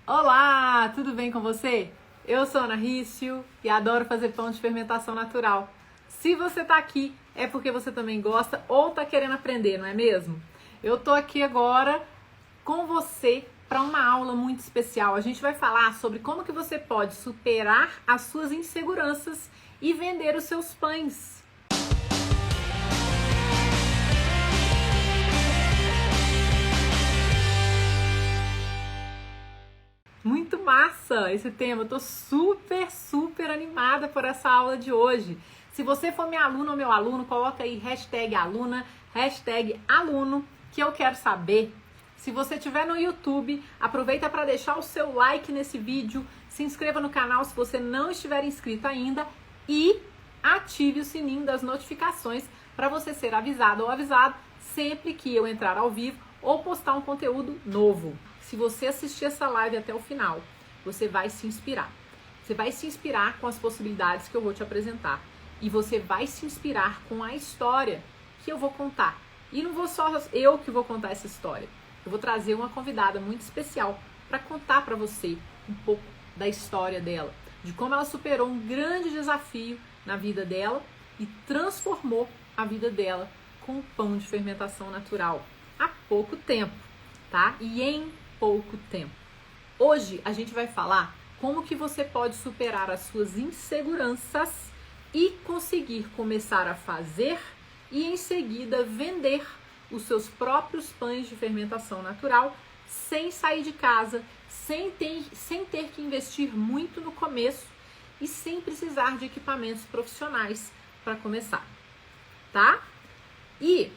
Olá, tudo bem com você? Eu sou Ana Rício e adoro fazer pão de fermentação natural. Se você tá aqui, é porque você também gosta ou tá querendo aprender, não é mesmo? Eu tô aqui agora com você para uma aula muito especial. A gente vai falar sobre como que você pode superar as suas inseguranças e vender os seus pães. Muito massa esse tema, eu tô super animada por essa aula de hoje. Se você for minha aluna ou meu aluno, coloca aí #aluna, #aluno, que eu quero saber. Se você estiver no YouTube, aproveita para deixar o seu like nesse vídeo, se inscreva no canal se você não estiver inscrito ainda e ative o sininho das notificações para você ser avisado ou avisado sempre que eu entrar ao vivo ou postar um conteúdo novo. Se você assistir essa live até o final, você vai se inspirar. Você vai se inspirar com as possibilidades que eu vou te apresentar. E você vai se inspirar com a história que eu vou contar. E não vou só eu que vou contar essa história. Eu vou trazer uma convidada muito especial para contar para você um pouco da história dela. De como ela superou um grande desafio na vida dela e transformou a vida dela com o pão de fermentação natural há pouco tempo, tá? E em pouco tempo. Hoje a gente vai falar como que você pode superar as suas inseguranças e conseguir começar a fazer e em seguida vender os seus próprios pães de fermentação natural sem sair de casa, sem ter que investir muito no começo e sem precisar de equipamentos profissionais para começar, tá? E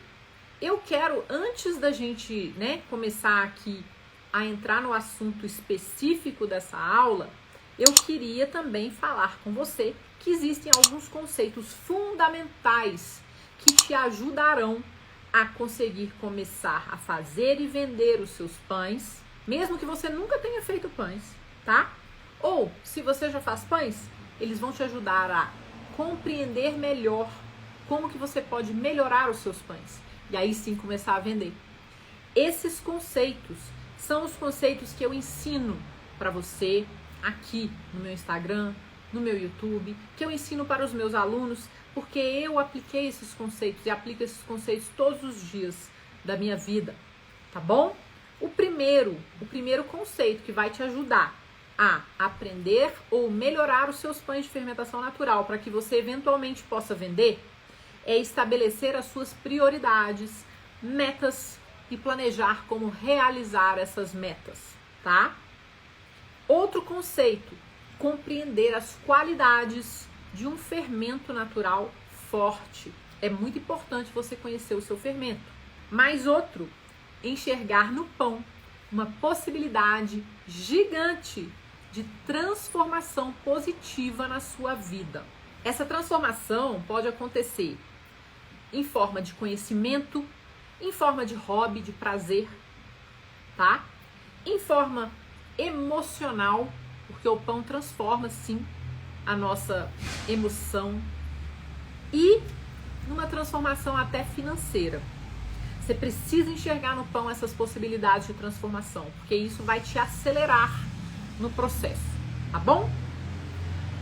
eu quero, antes da gente, começar aqui a entrar no assunto específico dessa aula, eu queria também falar com você que existem alguns conceitos fundamentais que te ajudarão a conseguir começar a fazer e vender os seus pães, mesmo que você nunca tenha feito pães, tá? Ou, se você já faz pães, eles vão te ajudar a compreender melhor como que você pode melhorar os seus pães e aí sim começar a vender. Esses conceitos são os conceitos que eu ensino para você aqui no meu Instagram, no meu YouTube, que eu ensino para os meus alunos, porque eu apliquei esses conceitos e aplico esses conceitos todos os dias da minha vida, tá bom? O primeiro conceito que vai te ajudar a aprender ou melhorar os seus pães de fermentação natural para que você eventualmente possa vender é estabelecer as suas prioridades, metas e planejar como realizar essas metas, tá? Outro conceito, compreender as qualidades de um fermento natural forte. É muito importante você conhecer o seu fermento. Mais outro, enxergar no pão uma possibilidade gigante de transformação positiva na sua vida. Essa transformação pode acontecer em forma de conhecimento, em forma de hobby, de prazer, tá? Em forma emocional, porque o pão transforma, sim, a nossa emoção. E numa transformação até financeira. Você precisa enxergar no pão essas possibilidades de transformação, porque isso vai te acelerar no processo, tá bom?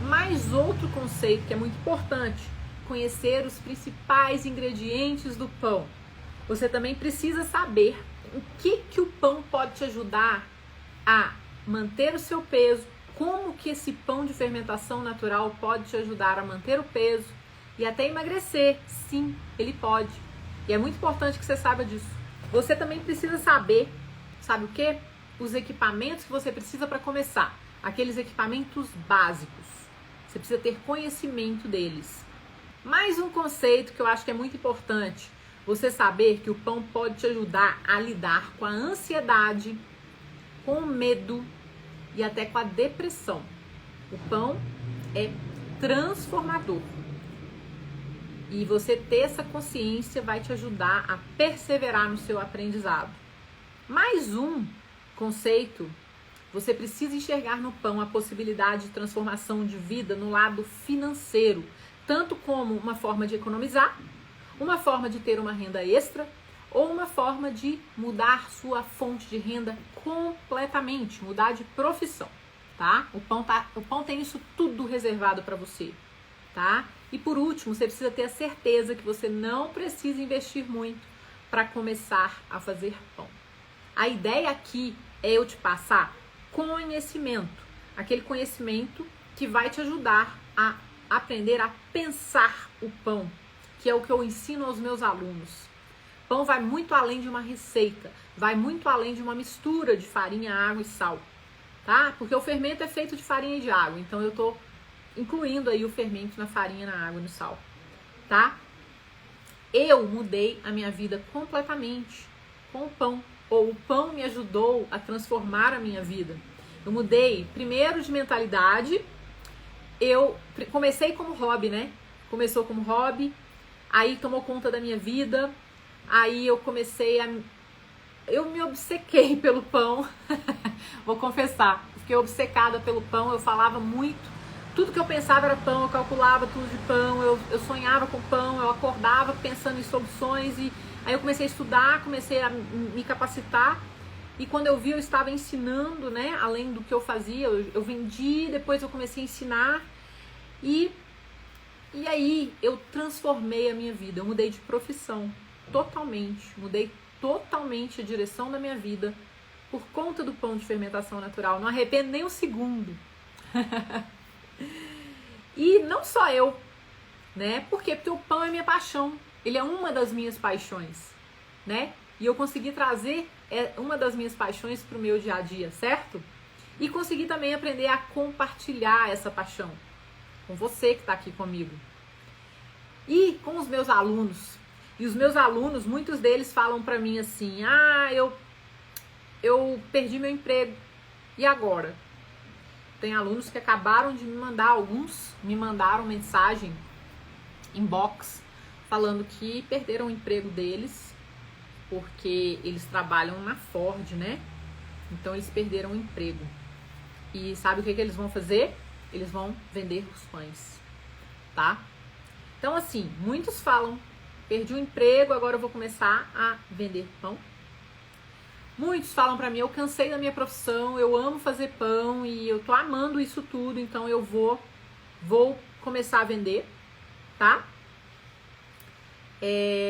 Mais outro conceito que é muito importante, conhecer os principais ingredientes do pão. Você também precisa saber o que o pão pode te ajudar a manter o seu peso, como que esse pão de fermentação natural pode te ajudar a manter o peso e até emagrecer. Sim, ele pode. E é muito importante que você saiba disso. Você também precisa saber, sabe o quê? Os equipamentos que você precisa para começar. Aqueles equipamentos básicos. Você precisa ter conhecimento deles. Mais um conceito que eu acho que é muito importante. Você saber que o pão pode te ajudar a lidar com a ansiedade, com o medo e até com a depressão. O pão é transformador. E você ter essa consciência vai te ajudar a perseverar no seu aprendizado. Mais um conceito, você precisa enxergar no pão a possibilidade de transformação de vida no lado financeiro, tanto como uma forma de economizar, uma forma de ter uma renda extra ou uma forma de mudar sua fonte de renda completamente, mudar de profissão, tá? O pão tem isso tudo reservado para você, tá? E por último, você precisa ter a certeza que você não precisa investir muito para começar a fazer pão. A ideia aqui é eu te passar conhecimento, aquele conhecimento que vai te ajudar a aprender a pensar o pão, que é o que eu ensino aos meus alunos. Pão vai muito além de uma receita, vai muito além de uma mistura de farinha, água e sal, tá? Porque o fermento é feito de farinha e de água, então eu tô incluindo aí o fermento na farinha, na água e no sal, tá? Eu mudei a minha vida completamente com o pão, ou o pão me ajudou a transformar a minha vida. Eu mudei primeiro de mentalidade, eu comecei como hobby, né? Começou como hobby, aí tomou conta da minha vida, aí eu me obcequei pelo pão, vou confessar, fiquei obcecada pelo pão, eu falava muito, tudo que eu pensava era pão, eu calculava tudo de pão, eu sonhava com pão, eu acordava pensando em soluções, e aí eu comecei a estudar, comecei a me capacitar, e quando eu vi eu estava ensinando, né, além do que eu fazia, eu vendi, depois eu comecei a ensinar, e aí eu transformei a minha vida, eu mudei de profissão, totalmente, mudei totalmente a direção da minha vida por conta do pão de fermentação natural. Não arrependo nem um segundo. E não só eu, né? Por quê? Porque o pão é minha paixão. Ele é uma das minhas paixões, né? E eu consegui trazer uma das minhas paixões para o meu dia a dia, certo? E consegui também aprender a compartilhar essa paixão com você que está aqui comigo. E com os meus alunos. E os meus alunos, muitos deles falam pra mim assim, eu perdi meu emprego, e agora? Tem alunos que acabaram de me mandar, alguns me mandaram mensagem, inbox, falando que perderam o emprego deles, porque eles trabalham na Ford, né? Então eles perderam o emprego. E sabe o que eles vão fazer? Eles vão vender os pães, tá? Então assim, muitos falam, perdi o emprego, agora eu vou começar a vender pão. Muitos falam pra mim, eu cansei da minha profissão, eu amo fazer pão e eu tô amando isso tudo, então eu vou começar a vender, tá?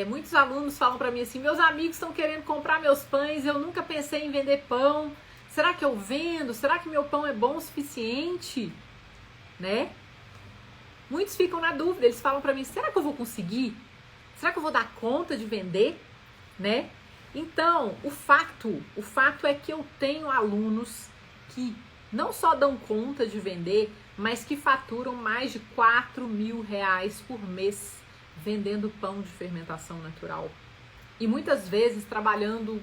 Muitos alunos falam pra mim assim, meus amigos estão querendo comprar meus pães, eu nunca pensei em vender pão, será que eu vendo? Será que meu pão é bom o suficiente? Né? Muitos ficam na dúvida, eles falam pra mim, será que eu vou conseguir? Será que eu vou dar conta de vender, né? Então, o fato é que eu tenho alunos que não só dão conta de vender, mas que faturam mais de R$4.000 por mês vendendo pão de fermentação natural. E muitas vezes trabalhando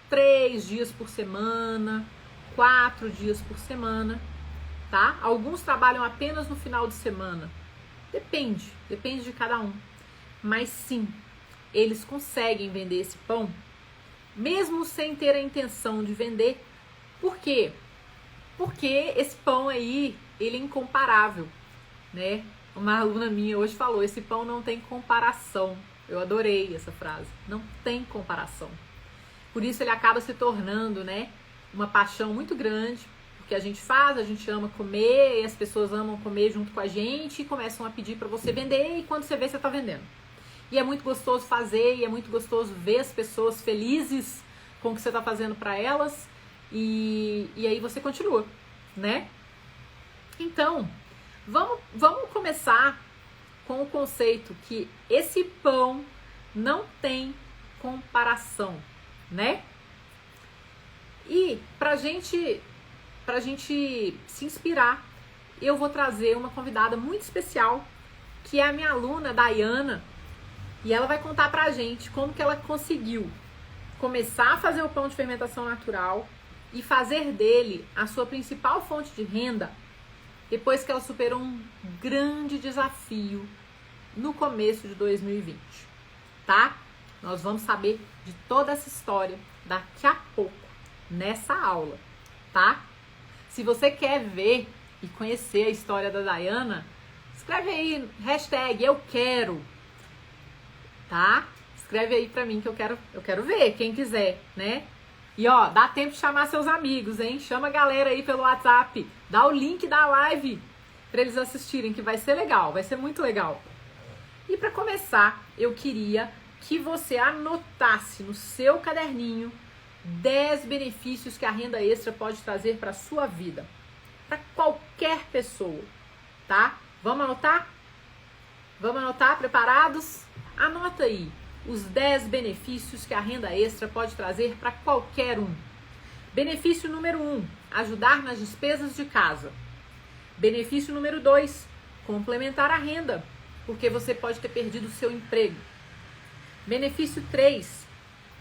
3 dias por semana, 4 dias por semana, tá? Alguns trabalham apenas no final de semana. Depende de cada um. Mas sim, eles conseguem vender esse pão, mesmo sem ter a intenção de vender. Por quê? Porque esse pão aí, ele é incomparável, né? Uma aluna minha hoje falou, esse pão não tem comparação. Eu adorei essa frase, não tem comparação. Por isso ele acaba se tornando, né, uma paixão muito grande, porque a gente faz, a gente ama comer, e as pessoas amam comer junto com a gente e começam a pedir para você vender, e quando você vê, você tá vendendo. E é muito gostoso fazer, e é muito gostoso ver as pessoas felizes com o que você está fazendo para elas, e aí você continua, né? Então, vamos começar com o conceito que esse pão não tem comparação, né? E pra gente se inspirar, eu vou trazer uma convidada muito especial, que é a minha aluna, Dayana. E ela vai contar pra gente como que ela conseguiu começar a fazer o pão de fermentação natural e fazer dele a sua principal fonte de renda depois que ela superou um grande desafio no começo de 2020, tá? Nós vamos saber de toda essa história daqui a pouco, nessa aula, tá? Se você quer ver e conhecer a história da Dayana, escreve aí, #eu quero. Tá? Escreve aí pra mim que eu quero ver, quem quiser, né? E ó, dá tempo de chamar seus amigos, hein? Chama a galera aí pelo WhatsApp. Dá o link da live pra eles assistirem, que vai ser legal, vai ser muito legal. E pra começar, eu queria que você anotasse no seu caderninho 10 benefícios que a renda extra pode trazer para sua vida. Para qualquer pessoa, tá? Vamos anotar? Vamos anotar? Preparados? Anota aí os 10 benefícios que a renda extra pode trazer para qualquer um. Benefício número 1, ajudar nas despesas de casa. Benefício número 2, complementar a renda, porque você pode ter perdido o seu emprego. Benefício 3,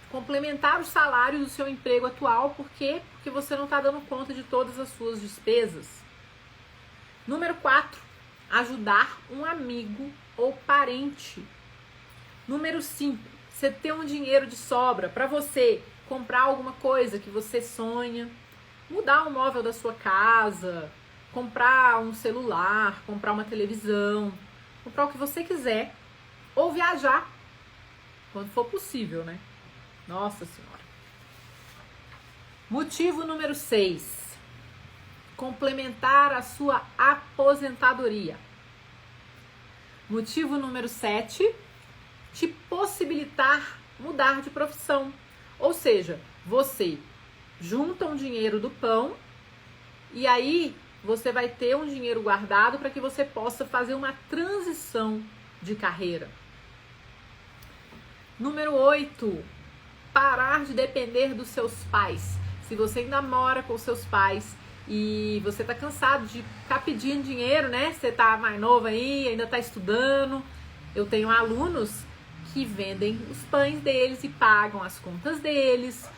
complementar o salário do seu emprego atual, por quê? Porque você não está dando conta de todas as suas despesas. Número 4, ajudar um amigo ou parente. Número 5, você ter um dinheiro de sobra para você comprar alguma coisa que você sonha, mudar um móvel da sua casa, comprar um celular, comprar uma televisão, comprar o que você quiser, ou viajar, quando for possível, né? Nossa Senhora. Motivo número 6, complementar a sua aposentadoria. Motivo número 7, te possibilitar mudar de profissão. Ou seja, você junta um dinheiro do pão e aí você vai ter um dinheiro guardado para que você possa fazer uma transição de carreira. Número 8, parar de depender dos seus pais. Se você ainda mora com seus pais e você tá cansado de ficar pedindo dinheiro, né? Você tá mais novo aí, ainda tá estudando. Eu tenho alunos que vendem os pães deles e pagam as contas deles,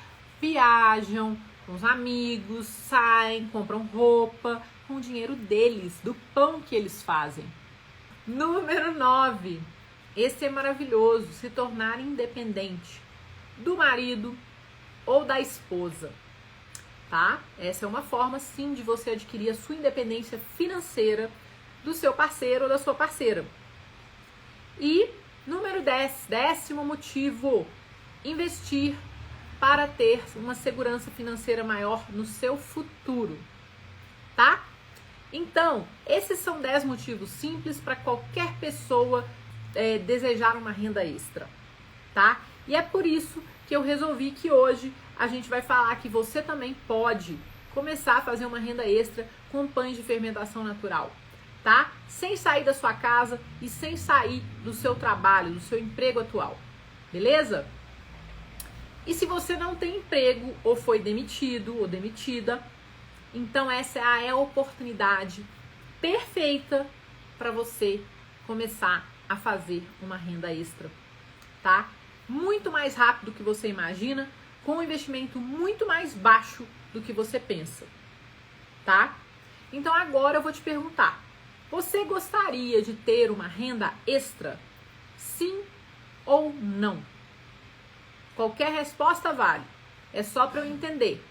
viajam com os amigos, saem, compram roupa com o dinheiro deles, do pão que eles fazem. Número 9, esse é maravilhoso, se tornar independente do marido ou da esposa, tá? Essa é uma forma, sim, de você adquirir a sua independência financeira do seu parceiro ou da sua parceira. E número 10, décimo motivo, investir para ter uma segurança financeira maior no seu futuro, tá? Então, esses são 10 motivos simples para qualquer pessoa desejar uma renda extra, tá? E é por isso que eu resolvi que hoje a gente vai falar que você também pode começar a fazer uma renda extra com pães de fermentação natural, tá? Sem sair da sua casa e sem sair do seu trabalho, do seu emprego atual, beleza? E se você não tem emprego ou foi demitido ou demitida, então essa é a oportunidade perfeita para você começar a fazer uma renda extra, tá? Muito mais rápido do que você imagina, com um investimento muito mais baixo do que você pensa, tá? Então agora eu vou te perguntar, você gostaria de ter uma renda extra? Sim ou não? Qualquer resposta vale, é só para eu entender.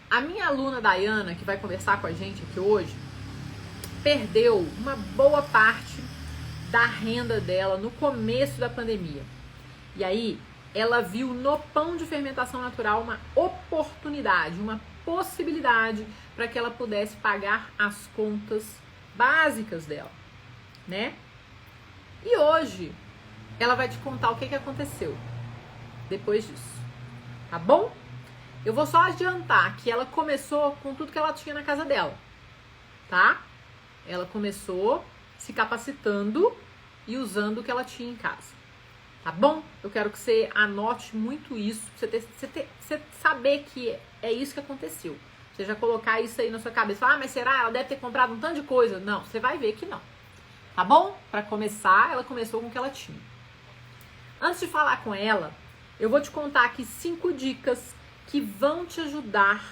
A minha aluna Dayana, que vai conversar com a gente aqui hoje, perdeu uma boa parte da renda dela no começo da pandemia. E aí, ela viu no pão de fermentação natural uma oportunidade, uma possibilidade para que ela pudesse pagar as contas básicas dela, né? E hoje, ela vai te contar o que aconteceu depois disso, tá bom? Eu vou só adiantar que ela começou com tudo que ela tinha na casa dela, tá? Ela começou se capacitando e usando o que ela tinha em casa, tá bom? Eu quero que você anote muito isso, pra você saber que é isso que aconteceu. Você já colocar isso aí na sua cabeça, mas será? Ela deve ter comprado um tanto de coisa. Não, você vai ver que não, tá bom? Para começar, ela começou com o que ela tinha. Antes de falar com ela, eu vou te contar aqui 5 dicas que vão te ajudar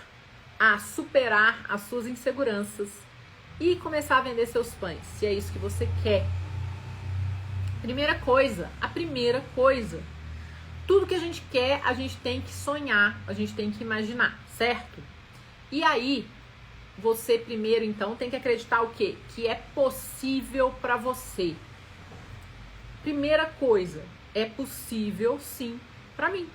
a superar as suas inseguranças e começar a vender seus pães, se é isso que você quer. A primeira coisa, tudo que a gente quer, a gente tem que sonhar, a gente tem que imaginar, certo? E aí, você primeiro, então, tem que acreditar o quê? Que é possível para você. Primeira coisa, é possível sim para mim,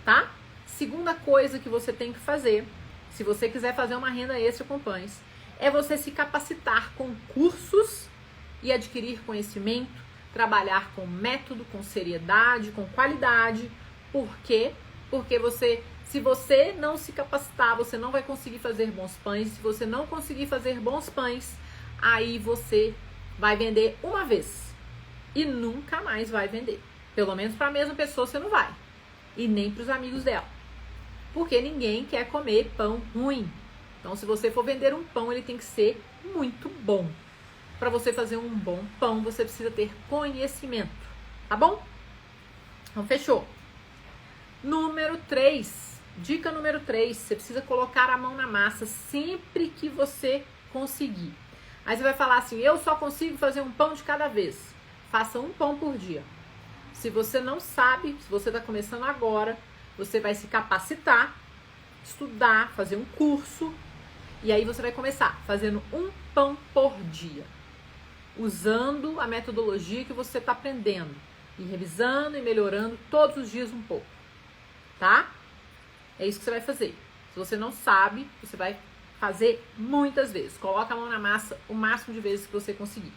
tá? Segunda coisa que você tem que fazer, se você quiser fazer uma renda extra com pães, é você se capacitar com cursos e adquirir conhecimento, trabalhar com método, com seriedade, com qualidade. Por quê? Porque se você não se capacitar, você não vai conseguir fazer bons pães. Se você não conseguir fazer bons pães, aí você vai vender uma vez e nunca mais vai vender. Pelo menos para a mesma pessoa você não vai. E nem para os amigos dela. Porque ninguém quer comer pão ruim. Então, se você for vender um pão, ele tem que ser muito bom. Para você fazer um bom pão, você precisa ter conhecimento. Tá bom? Então, fechou. Número 3. Dica número 3. Você precisa colocar a mão na massa sempre que você conseguir. Aí você vai falar assim, eu só consigo fazer um pão de cada vez. Faça um pão por dia. Se você não sabe, se você está começando agora, você vai se capacitar, estudar, fazer um curso. E aí você vai começar fazendo um pão por dia. Usando a metodologia que você está aprendendo. E revisando e melhorando todos os dias um pouco. Tá? É isso que você vai fazer. Se você não sabe, você vai fazer muitas vezes. Coloca a mão na massa o máximo de vezes que você conseguir.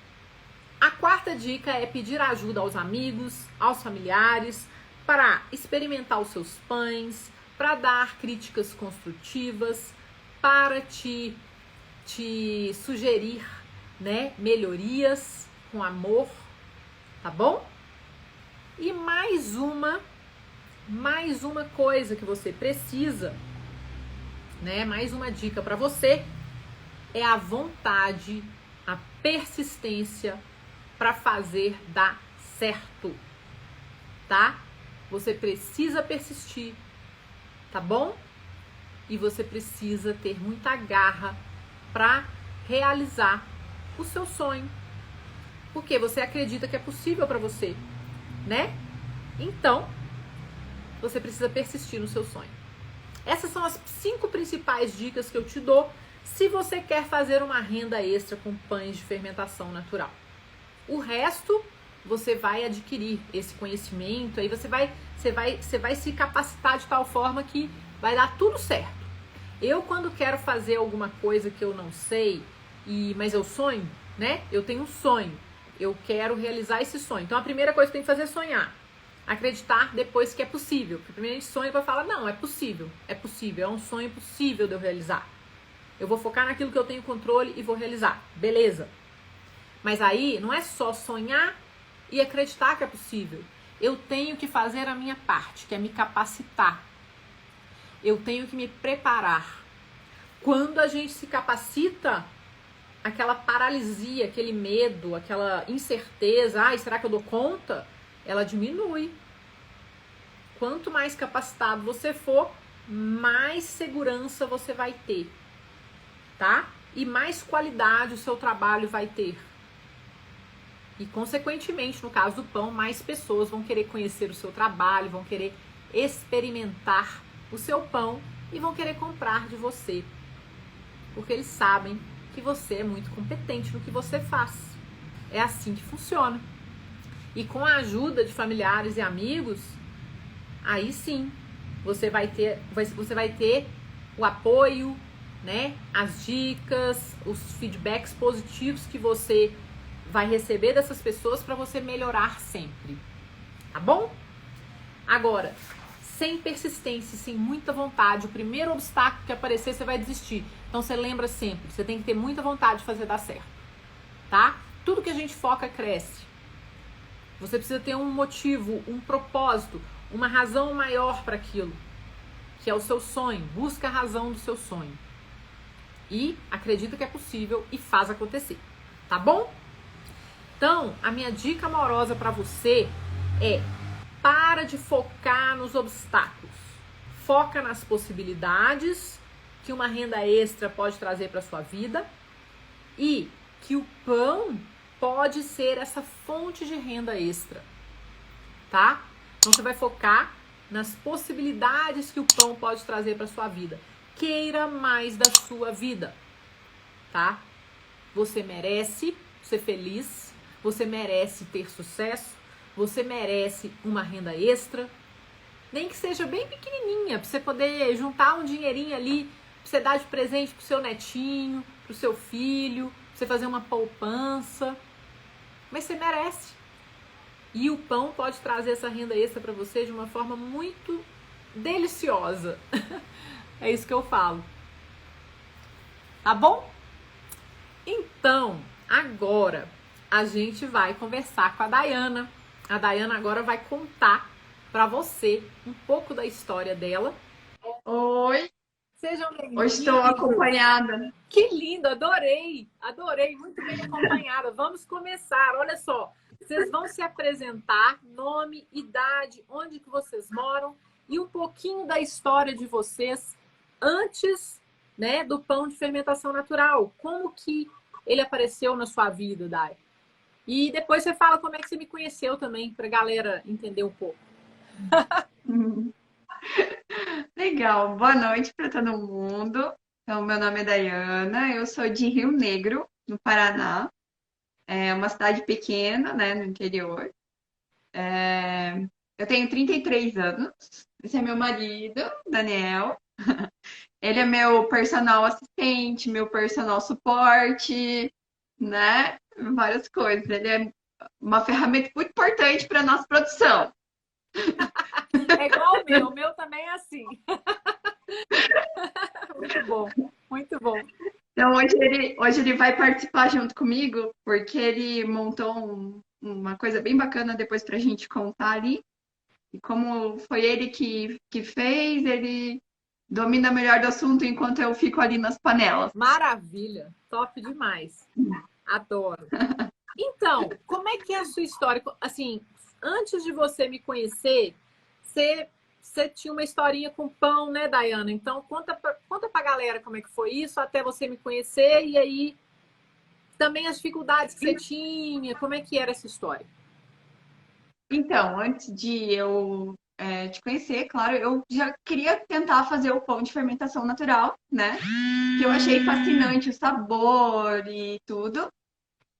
A quarta dica é pedir ajuda aos amigos, aos familiares, para experimentar os seus pães, para dar críticas construtivas, para te sugerir, né, melhorias com amor, tá bom? E mais uma coisa que você precisa, né, mais uma dica para você, é a vontade, a persistência para fazer dar certo, tá? Você precisa persistir, tá bom? E você precisa ter muita garra para realizar o seu sonho. Porque você acredita que é possível para você, né? Então, você precisa persistir no seu sonho. Essas são as 5 principais dicas que eu te dou se você quer fazer uma renda extra com pães de fermentação natural. O resto, você vai adquirir esse conhecimento, aí você vai se capacitar de tal forma que vai dar tudo certo. Eu, quando quero fazer alguma coisa que eu não sei, mas eu sonho, né? Eu tenho um sonho, eu quero realizar esse sonho. Então, a primeira coisa que tem que fazer é sonhar. Acreditar depois que é possível. Porque primeiro a gente sonha para falar, não, é possível, é um sonho possível de eu realizar. Eu vou focar naquilo que eu tenho controle e vou realizar. Beleza. Mas aí não é só sonhar e acreditar que é possível. Eu tenho que fazer a minha parte, que é me capacitar. Eu tenho que me preparar. Quando a gente se capacita, aquela paralisia, aquele medo, aquela incerteza, será que eu dou conta? Ela diminui. Quanto mais capacitado você for, mais segurança você vai ter, tá? E mais qualidade o seu trabalho vai ter. E, consequentemente, no caso do pão, mais pessoas vão querer conhecer o seu trabalho, vão querer experimentar o seu pão e vão querer comprar de você. Porque eles sabem que você é muito competente no que você faz. É assim que funciona. E com a ajuda de familiares e amigos, aí sim, você vai ter o apoio, né? As dicas, os feedbacks positivos que você vai receber dessas pessoas para você melhorar sempre, tá bom? Agora, sem persistência, sem muita vontade, o primeiro obstáculo que aparecer, você vai desistir. Então, você lembra sempre, você tem que ter muita vontade de fazer dar certo, tá? Tudo que a gente foca cresce. Você precisa ter um motivo, um propósito, uma razão maior para aquilo, que é o seu sonho. Busca a razão do seu sonho. E acredita que é possível e faz acontecer, tá bom? Então, a minha dica amorosa para você é: para de focar nos obstáculos. Foca nas possibilidades que uma renda extra pode trazer para sua vida e que o pão pode ser essa fonte de renda extra, tá? Então, você vai focar nas possibilidades que o pão pode trazer para sua vida. Queira mais da sua vida, tá? Você merece ser feliz. Você merece ter sucesso, Você merece uma renda extra, nem que seja bem pequenininha, para você poder juntar um dinheirinho ali, para você dar de presente pro seu netinho, pro seu filho, pra você fazer uma poupança. Mas você merece. E o pão pode trazer essa renda extra para você de uma forma muito deliciosa. É isso que eu falo. Tá bom? Então, agora a gente vai conversar com a Dayana. A Dayana agora vai contar para você um pouco da história dela. Oi, Sejam hoje estou bem-vindos. acompanhada. Que lindo, adorei, adorei, muito bem acompanhada. Vamos começar, olha só, vocês vão se apresentar, nome, idade, onde que vocês moram e um pouquinho da história de vocês antes, né, do pão de fermentação natural. Como que ele apareceu na sua vida, Dai? E depois você fala como é que você me conheceu também, para a galera entender um pouco. Legal, boa noite para todo mundo. Então, meu nome é Dayana, eu sou de Rio Negro, no Paraná. É uma cidade pequena, né, no interior. Eu tenho 33 anos. Esse é meu marido, Daniel. Ele é meu personal assistente, meu personal suporte, né? Várias coisas. Ele é uma ferramenta muito importante para nossa produção. É igual o meu também é assim. Muito bom, muito bom. Então, hoje ele vai participar junto comigo, porque ele montou uma coisa bem bacana depois para a gente contar ali. E como foi ele que fez, ele domina melhor do assunto enquanto eu fico ali nas panelas. Maravilha, top demais. Adoro. Então, como é que é a sua história? Assim, antes de você me conhecer, você tinha uma historinha com pão, né, Dayana? Então, conta pra galera como é que foi isso até você me conhecer e aí também as dificuldades que você tinha, como é que era essa história? Então, antes de eu te conhecer, claro, eu já queria tentar fazer o pão de fermentação natural, né? Que eu achei fascinante o sabor e tudo.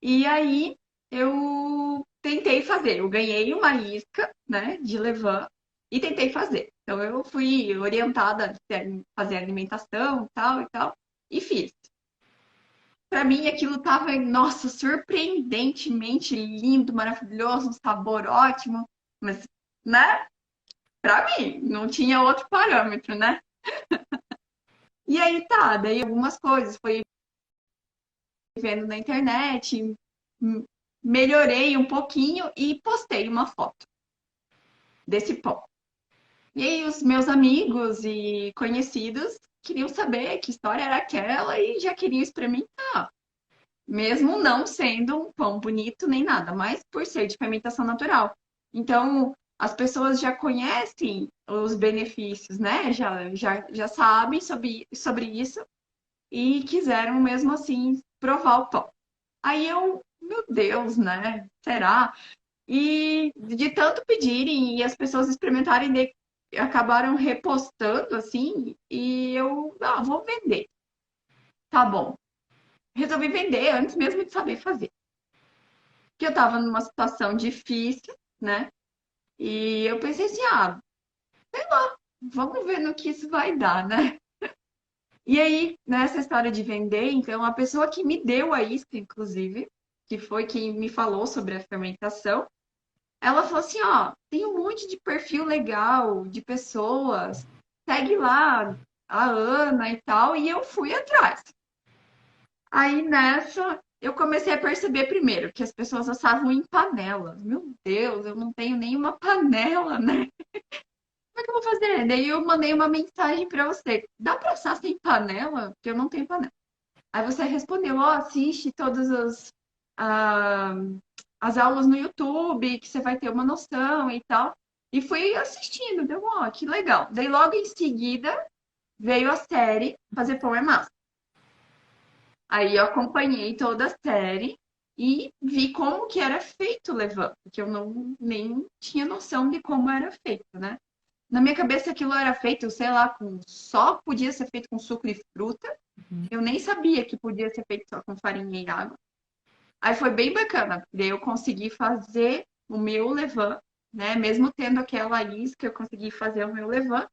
E aí eu tentei fazer. Eu ganhei uma isca, né, de levain e tentei fazer. Então eu fui orientada a fazer alimentação, tal e tal, e fiz. Para mim aquilo tava, nossa, surpreendentemente lindo, maravilhoso, um sabor ótimo, mas, né? Para mim não tinha outro parâmetro, né? E aí tá, daí algumas coisas, foi vendo na internet, melhorei um pouquinho e postei uma foto desse pão. E aí os meus amigos e conhecidos queriam saber que história era aquela e já queriam experimentar. Mesmo não sendo um pão bonito nem nada, mas por ser de fermentação natural. Então, as pessoas já conhecem os benefícios, né? Já sabem sobre isso e quiseram mesmo assim provar o pão. Aí eu, meu Deus, né? Será? E de tanto pedirem e as pessoas experimentarem, acabaram repostando assim, e eu, vou vender. Tá bom. Resolvi vender antes mesmo de saber fazer. Porque eu tava numa situação difícil, né? E eu pensei assim, vamos ver no que isso vai dar, né? E aí, nessa história de vender, então, a pessoa que me deu a isca, inclusive, que foi quem me falou sobre a fermentação, ela falou assim, ó, tem um monte de perfil legal de pessoas, segue lá a Ana e tal, e eu fui atrás. Aí nessa, eu comecei a perceber primeiro que as pessoas assavam em panelas. Meu Deus, eu não tenho nenhuma panela, né? Como é que eu vou fazer? Daí eu mandei uma mensagem para você. Dá para assar sem panela? Porque eu não tenho panela. Aí você respondeu, ó, assiste todas ah, as aulas no YouTube, que você vai ter uma noção e tal. E fui assistindo, deu, ó, que legal. Daí logo em seguida veio a série Fazer Pão é Massa. Aí eu acompanhei toda a série e vi como que era feito o levain, porque eu não nem tinha noção de como era feito, né? Na minha cabeça aquilo era feito, sei lá, só podia ser feito com suco e fruta. Eu nem sabia que podia ser feito só com farinha e água. Aí foi bem bacana, daí eu consegui fazer o meu levan, né? Mesmo tendo aquela isca, eu consegui fazer o meu levan.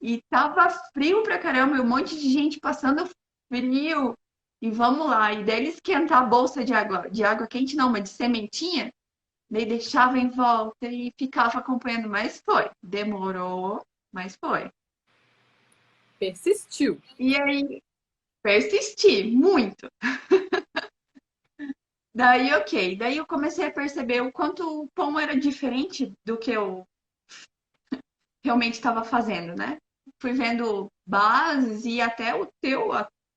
E tava frio pra caramba, e um monte de gente passando frio. E vamos lá. E daí ele esquentar a bolsa de água quente não, mas de sementinha. Daí deixava em volta e ficava acompanhando. Mas foi. Demorou, mas foi. Persistiu. E aí, persisti muito. Daí, ok. Daí eu comecei a perceber o quanto o pão era diferente do que eu realmente estava fazendo, né? Fui vendo bases e até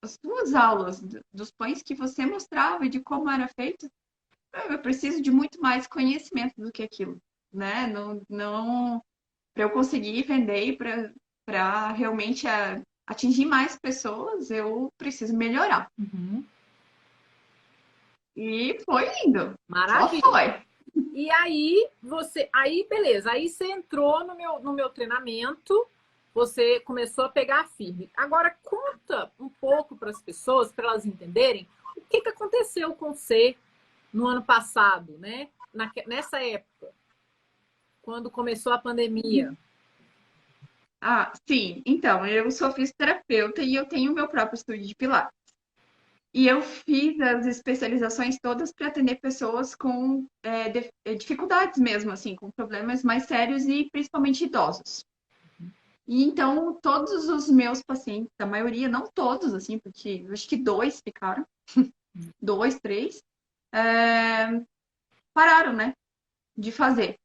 as tuas aulas dos pães que você mostrava e de como era feito. Eu preciso de muito mais conhecimento do que aquilo, né? Não para eu conseguir vender e para realmente atingir mais pessoas, eu preciso melhorar. Uhum. E foi indo. Só Maravilha. foi. E aí aí beleza, aí você entrou no meu treinamento, você começou a pegar firme. Agora conta um pouco para as pessoas, para elas entenderem o que aconteceu com você no ano passado, né? Nessa época, quando começou a pandemia. Ah, sim. Então, eu sou fisioterapeuta e eu tenho o meu próprio estúdio de Pilates. E eu fiz as especializações todas para atender pessoas com dificuldades mesmo, assim, com problemas mais sérios e principalmente idosos. E então, todos os meus pacientes, a maioria, não todos, assim, porque eu acho que dois ficaram, dois, três, pararam, né, de fazer.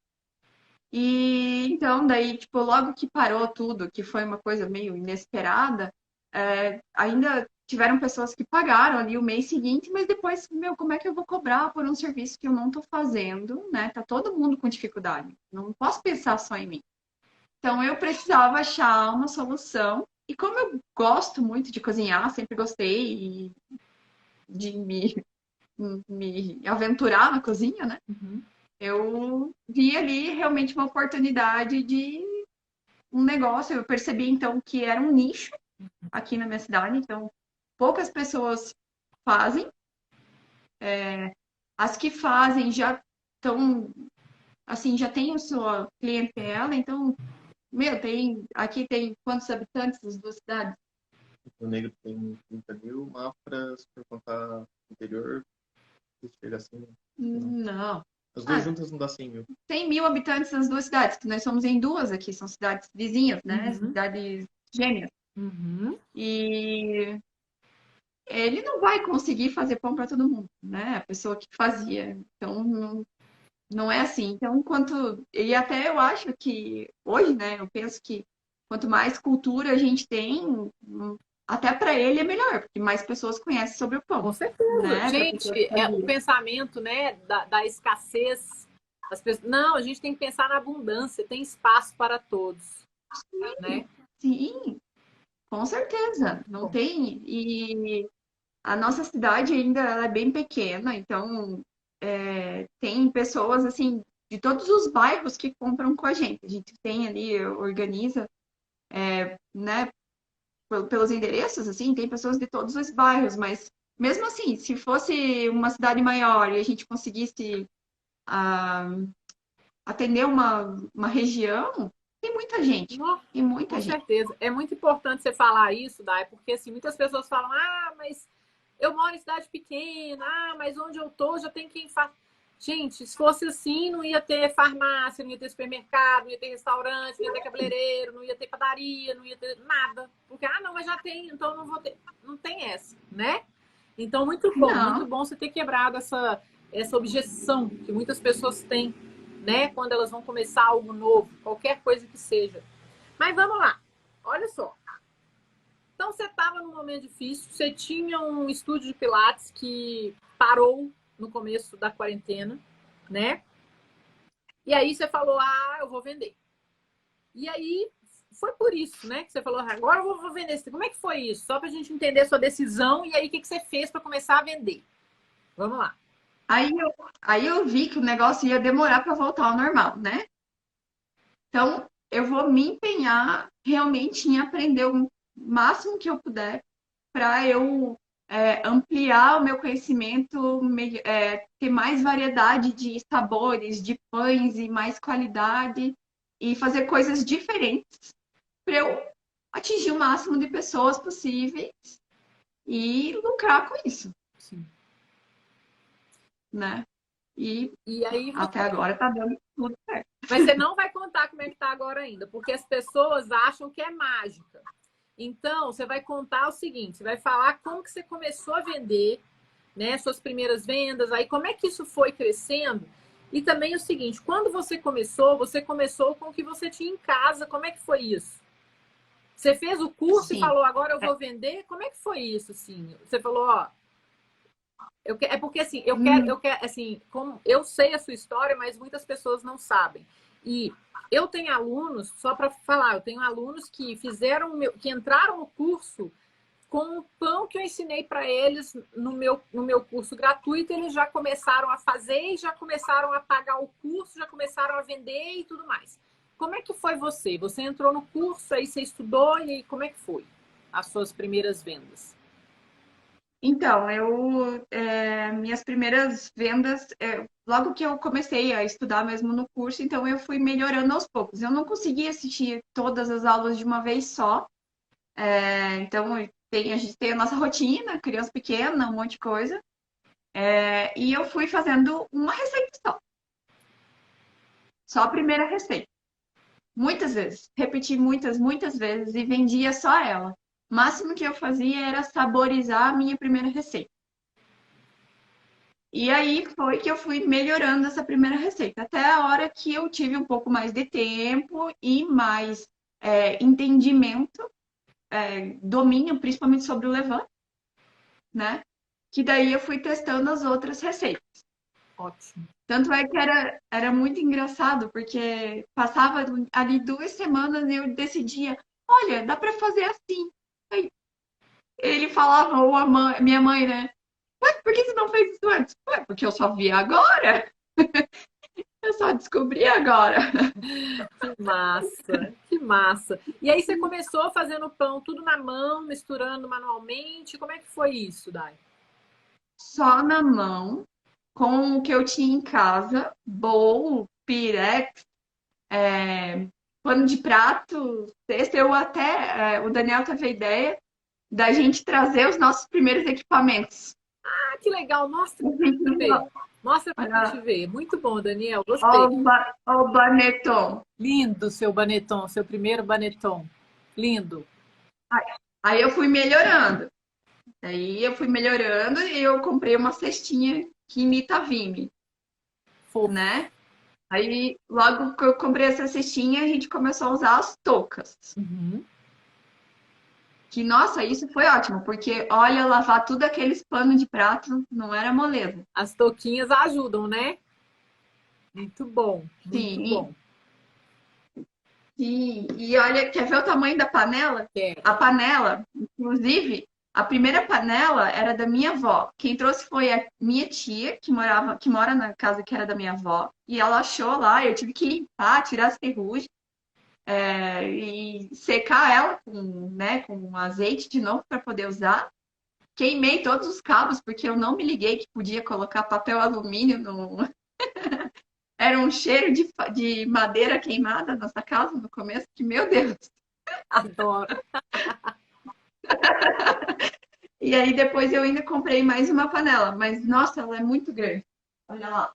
E então, daí, tipo, logo que parou tudo, que foi uma coisa meio inesperada, ainda tiveram pessoas que pagaram ali o mês seguinte, mas depois, meu, como é que eu vou cobrar por um serviço que eu não tô fazendo, né? Tá todo mundo com dificuldade. Não posso pensar só em mim. Então, eu precisava achar uma solução. E como eu gosto muito de cozinhar, sempre gostei de me aventurar na cozinha, né? Uhum. Eu vi ali realmente uma oportunidade de um negócio. Eu percebi então que era um nicho aqui na minha cidade, então poucas pessoas fazem. As que fazem já estão, assim, já tem a sua clientela, então, meu, aqui tem quantos habitantes das duas cidades? O Negro tem 30 mil, Mafra, se for contar o interior, chega assim. Não. As duas Ah, juntas não dá 100 mil. tem 1.000 habitantes nas duas cidades, que nós somos em duas aqui, são cidades vizinhas, né? Uhum. Cidades gêmeas. Uhum. E ele não vai conseguir fazer pão para todo mundo, né? A pessoa que fazia. Então, não é assim. Então, e até eu acho que hoje, né? Eu penso que quanto mais cultura a gente tem, até para ele é melhor, porque mais pessoas conhecem sobre o pão, Com certeza. né? Para Gente, pessoa que o fazia. pensamento, né, da escassez. Não, a gente tem que pensar na abundância, tem espaço para todos, né? Sim, com certeza. Não Bom, tem. E a nossa cidade ainda ela é bem pequena, então tem pessoas assim de todos os bairros que compram com a gente. A gente tem ali, organiza, né, pelos endereços, assim, tem pessoas de todos os bairros, mas mesmo assim, se fosse uma cidade maior e a gente conseguisse ah, atender uma região, tem muita gente. não, Tem com muita gente. certeza. É muito importante você falar isso, Dai, porque assim, muitas pessoas falam: ah, mas eu moro em cidade pequena, ah, mas onde eu tô já tem quem faz. Gente, se fosse assim, não ia ter farmácia, não ia ter supermercado, não ia ter restaurante, não ia ter cabeleireiro, não ia ter padaria, não ia ter nada. Porque, não, mas já tem, então não vou ter. Não tem essa, né? Então, muito Não, bom você ter quebrado essa objeção que muitas pessoas têm, né? Quando elas vão começar algo novo, qualquer coisa que seja. Mas vamos lá, olha só. Então, você estava num momento difícil, você tinha um estúdio de Pilates que parou no começo da quarentena, né? E aí você falou, eu vou vender. E aí foi por isso, né? Que você falou, agora eu vou vender. Como é que foi isso? Só para a gente entender a sua decisão e aí o que você fez para começar a vender. Vamos lá. aí eu vi que o negócio ia demorar para voltar ao normal, né? Então, eu vou me empenhar realmente em aprender o máximo que eu puder para eu ampliar o meu conhecimento, ter mais variedade de sabores, de pães e mais qualidade e fazer coisas diferentes para eu atingir o máximo de pessoas possíveis e lucrar com isso, Sim. né? E E aí até agora tá dando tudo certo. Mas você não vai contar como é que tá agora ainda, porque as pessoas acham que é mágica. Então, você vai contar o seguinte, você vai falar como que você começou a vender, né, suas primeiras vendas, aí como é que isso foi crescendo. E também o seguinte, quando você começou com o que você tinha em casa, como é que foi isso? Você fez o curso e Sim. falou, agora eu vou vender? Como é que foi isso, assim? Você falou, ó, é porque assim, eu quero, assim, como eu sei a sua história, mas muitas pessoas não sabem. E eu tenho alunos, só para falar, eu tenho alunos que que entraram no curso com o pão que eu ensinei para eles no meu curso gratuito, eles já começaram a fazer e já começaram a pagar o curso, já começaram a vender e tudo mais. Como é que foi você? Você entrou no curso, aí você estudou e aí, como é que foi as suas primeiras vendas? Então, minhas primeiras vendas, logo que eu comecei a estudar mesmo no curso, então eu fui melhorando aos poucos. Eu não conseguia assistir todas as aulas de uma vez só, então a gente tem a nossa rotina, criança pequena, um monte de coisa, e eu fui fazendo uma receita só a primeira receita. Muitas vezes, repeti muitas, muitas vezes e vendia só ela. O máximo que eu fazia era saborizar a minha primeira receita. E aí foi que eu fui melhorando essa primeira receita, até a hora que eu tive um pouco mais de tempo e mais entendimento, domínio, principalmente sobre o Levant, né? Que daí eu fui testando as outras receitas. Ótimo. Tanto é que era muito engraçado, porque passava ali 2 semanas e eu decidia, olha, dá para fazer assim. Aí ele falava, ou minha mãe, né? Ué, por que você não fez isso antes? Ué, porque eu só vi agora. Eu só descobri agora. Que massa, que massa. E aí você começou fazendo pão tudo na mão, misturando manualmente. Como é que foi isso, Dai? Só na mão, com o que eu tinha em casa, bowl, pirex, pano de prato, cesta. Eu até, o Daniel teve a ideia da gente trazer os nossos primeiros equipamentos. Ah, que legal. Mostra pra gente ver. Mostra pra gente Olha, ver. Muito bom, Daniel. Gostei. ó o baneton. Lindo seu baneton, seu primeiro baneton. Lindo. Aí eu fui melhorando. Aí eu fui melhorando e eu comprei uma cestinha que imita a Vime, Fofo. né? Aí, logo que eu comprei essa cestinha, a gente começou a usar as toucas. Uhum. Que, nossa, isso foi ótimo, porque, olha, lavar tudo aqueles panos de prato não era moleza. As touquinhas ajudam, né? Muito bom, muito Sim, bom. sim. E olha, quer ver o tamanho da panela? Quero. A panela, inclusive, a primeira panela era da minha avó. Quem trouxe foi a minha tia, que mora na casa que era da minha avó. E ela achou lá, eu tive que limpar, tirar as ferrugens. E secar ela com azeite de novo para poder usar. Queimei todos os cabos porque eu não me liguei que podia colocar papel alumínio no. Era um cheiro de madeira queimada na nossa casa no começo, que meu Deus. Adoro. E aí depois eu ainda comprei mais uma panela, mas nossa, ela é muito grande. Olha lá.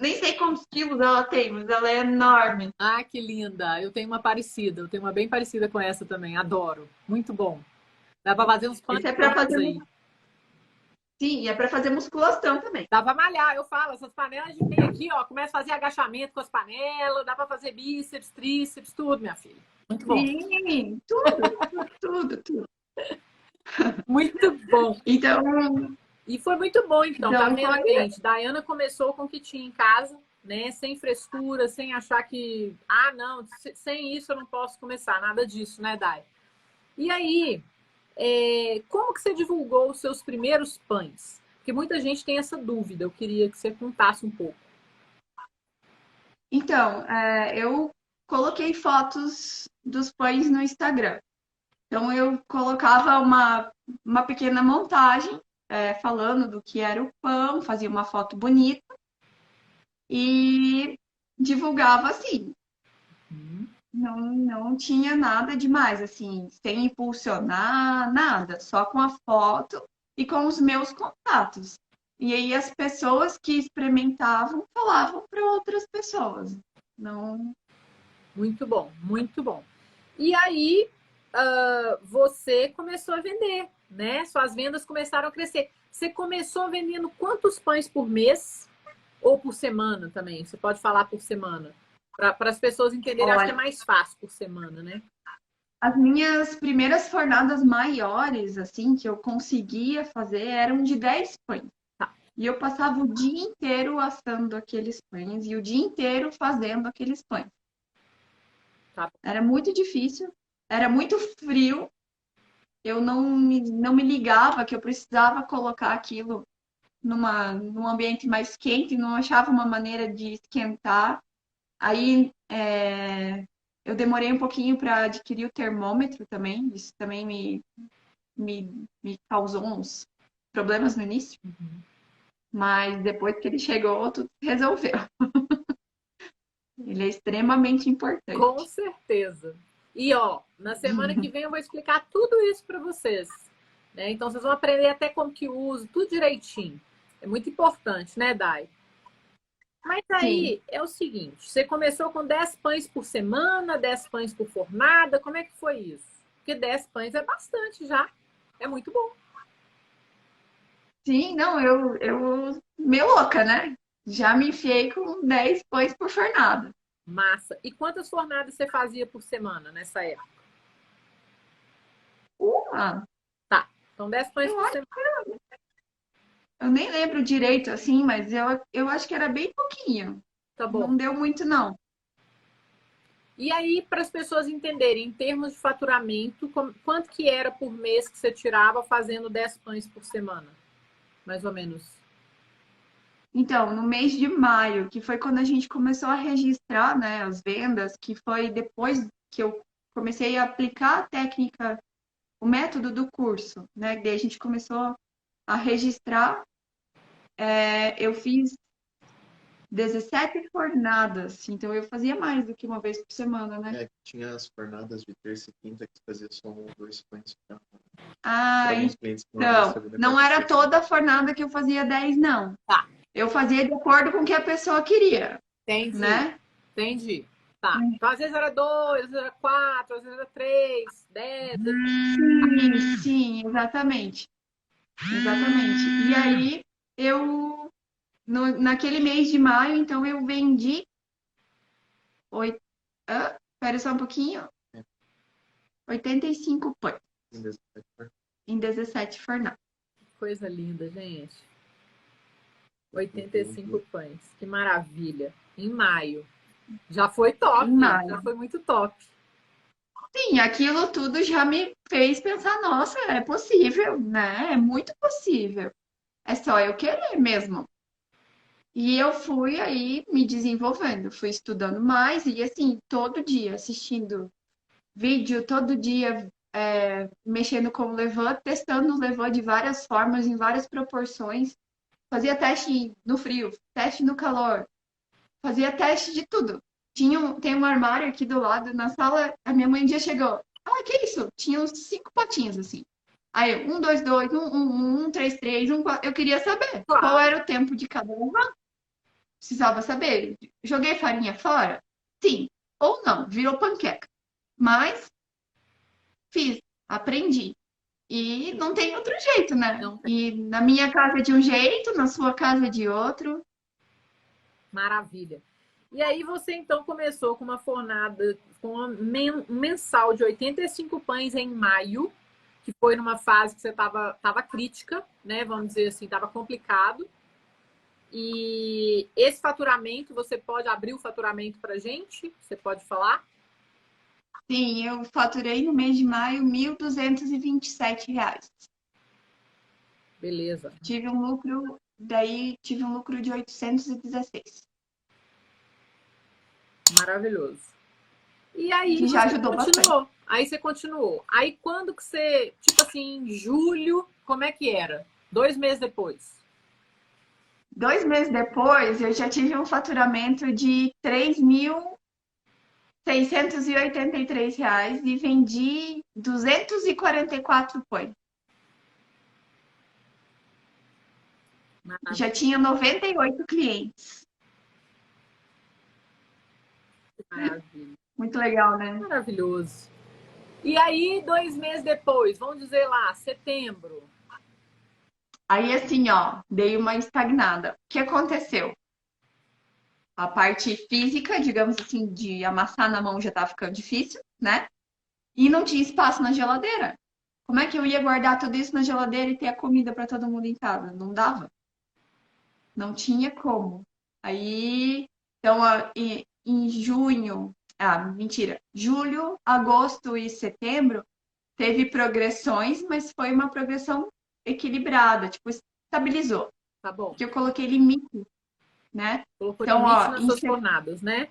Nem sei quantos quilos ela tem, mas ela é enorme. Ah, que linda. Eu tenho uma parecida. Eu tenho uma bem parecida com essa também. Adoro. Muito bom. Dá pra fazer uns Esse é para panetões fazer. aí. Sim, e é para fazer musculação também. Dá pra malhar, eu falo, essas panelas de tem aqui, ó, começa a fazer agachamento com as panelas, dá pra fazer bíceps, tríceps, tudo, minha filha. Muito bom. Sim, tudo, tudo, tudo. Muito bom. Então, E foi muito bom, então, tá então vendo, foi. gente? Daiana começou com o que tinha em casa, né? Sem frescura, sem achar que, ah, não, sem isso eu não posso começar, nada disso, né, Dai? E aí, como que você divulgou os seus primeiros pães? Porque muita gente tem essa dúvida, eu queria que você contasse um pouco. Então, eu coloquei fotos dos pães no Instagram. Então, eu colocava uma pequena montagem, falando do que era o pão, fazia uma foto bonita e divulgava assim. Hum. Não tinha nada demais, assim, sem impulsionar, nada, só com a foto e com os meus contatos. E aí as pessoas que experimentavam falavam para outras pessoas. Não. Muito bom, muito bom. E aí, você começou a vender, né? Suas vendas começaram a crescer. Você começou vendendo quantos pães por mês ou por semana também? Você pode falar por semana. Para as pessoas entenderem, acho que é Olha, mais fácil por semana, né? as minhas primeiras fornadas maiores, assim, que eu conseguia fazer, eram de 10 pães. Tá, E eu passava o dia inteiro assando aqueles pães e o dia inteiro fazendo aqueles pães. tá. Era muito difícil, era muito frio. Eu não me ligava que eu precisava colocar aquilo num ambiente mais quente, não achava uma maneira de esquentar. Aí eu demorei um pouquinho para adquirir o termômetro também, isso também me causou uns problemas no início, Uhum. mas depois que ele chegou, tudo se resolveu. Ele é extremamente Com importante. certeza. E ó, na semana que vem eu vou explicar tudo isso para vocês, né? Então vocês vão aprender até como que usa, tudo direitinho. É muito importante, né, Dai? Mas Sim. aí é o seguinte, você começou com 10 pães por semana, 10 pães por fornada, como é que foi isso? Porque 10 pães é bastante já, é muito bom. Sim, não, eu meio louca, né? Já me enfiei com 10 pães por fornada. Massa. E quantas fornadas você fazia por semana nessa época? Uma, Tá, então 10 pães eu por acho, semana, eu nem lembro direito assim, mas eu acho que era bem pouquinho. tá bom. Não deu muito, não. E aí, para as pessoas entenderem, em termos de faturamento, quanto que era por mês que você tirava fazendo 10 pães por semana? Mais ou menos. Então, no mês de maio, que foi quando a gente começou a registrar, né, as vendas, que foi depois que eu comecei a aplicar a técnica, o método do curso, né? Daí a gente começou a registrar. Eu fiz 17 fornadas, então eu fazia mais do que uma vez por semana, né? Tinha as jornadas de terça e quinta que fazia só um ou dois pães Ah, para alguns clientes que não havia então, segunda, não quarta e era sexta. toda a fornada que eu fazia 10, não. Tá, Eu fazia de acordo com o que a pessoa queria, entendi. né? Entendi. Tá. Então, às vezes era 2, às vezes era 4, às vezes era 3, 10. Sim, sim, exatamente. Exatamente. E aí, naquele mês de maio, então, eu vendi. Oito, espera só um pouquinho. É, 85 pães em 17. em 17 fornadas. Coisa linda, gente. Uhum. 85 pães. Que maravilha. Em maio. Já foi Em top. Já maio. foi muito top. Sim, aquilo tudo já me fez pensar, nossa, é possível, né? É muito possível. É só eu querer mesmo. E eu fui aí me desenvolvendo, fui estudando mais e assim, todo dia assistindo vídeo, todo dia mexendo com o levan, testando o levan de várias formas, em várias proporções. Fazia teste no frio, teste no calor, fazia teste de tudo. Tem um armário aqui do lado na sala, a minha mãe um dia chegou. Ah, que isso? Tinha uns 5 potinhos assim. Aí, 2, 3, 4. Eu queria saber qual Claro. era o tempo de cada um. Precisava saber. Joguei farinha fora? Sim. Ou não, virou panqueca. Mas fiz, aprendi. E não tem outro jeito, né? Não tem. E na minha casa de um jeito, na sua casa de outro. Maravilha. E aí você então começou com uma fornada, com um mensal de 85 pães em maio, que foi numa fase que você estava crítica, né? Vamos dizer assim, estava complicado. E esse faturamento, você pode abrir o faturamento para gente? Você pode falar? Sim, eu faturei no mês de maio R$ 1.227. Beleza, Tive um lucro de 816. maravilhoso. E aí que já você ajudou bastante. continuou. Aí você continuou. Aí quando que você, tipo assim, em julho, como é que era? 2 meses depois. 2 meses depois, eu já tive um faturamento de R$ 3.683 e vendi 244 pães. Já tinha 98 clientes. Maravilha. Muito legal, né? Maravilhoso. E aí, 2 meses depois, vamos dizer lá, setembro. Aí, assim, ó, dei uma estagnada. O que aconteceu? A parte física, digamos assim, de amassar na mão já tá ficando difícil, né? E não tinha espaço na geladeira. Como é que eu ia guardar tudo isso na geladeira e ter a comida para todo mundo em casa? Não dava. Não tinha como. Aí, então, em junho, mentira, julho, agosto e setembro, teve progressões, mas foi uma progressão equilibrada, tipo, estabilizou. Tá bom. Porque eu coloquei limite, né? Colocou Então, limite ó, nas suas jornadas, né?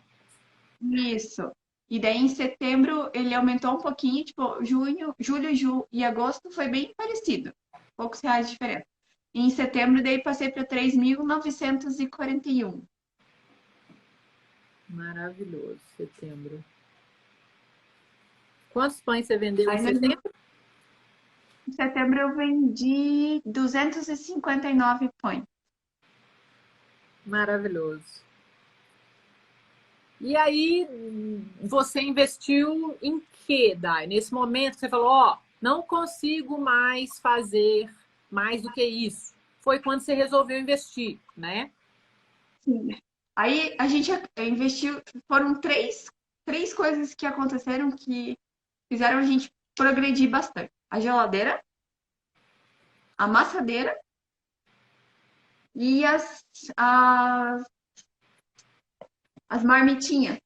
isso. E daí em setembro ele aumentou um pouquinho, tipo, julho e agosto foi bem parecido. Poucos reais de diferença. E em setembro daí passei para 3.941. Maravilhoso, setembro. Quantos pães você vendeu em Aí setembro? em setembro eu vendi 259 pães. Maravilhoso. E aí, você investiu em quê, Dai? Nesse momento você falou, ó, não consigo mais fazer mais do que isso. Foi quando você resolveu investir, né? Sim. Aí a gente investiu, foram três coisas que aconteceram que fizeram a gente progredir bastante. A geladeira, a amassadeira e as, as marmitinhas,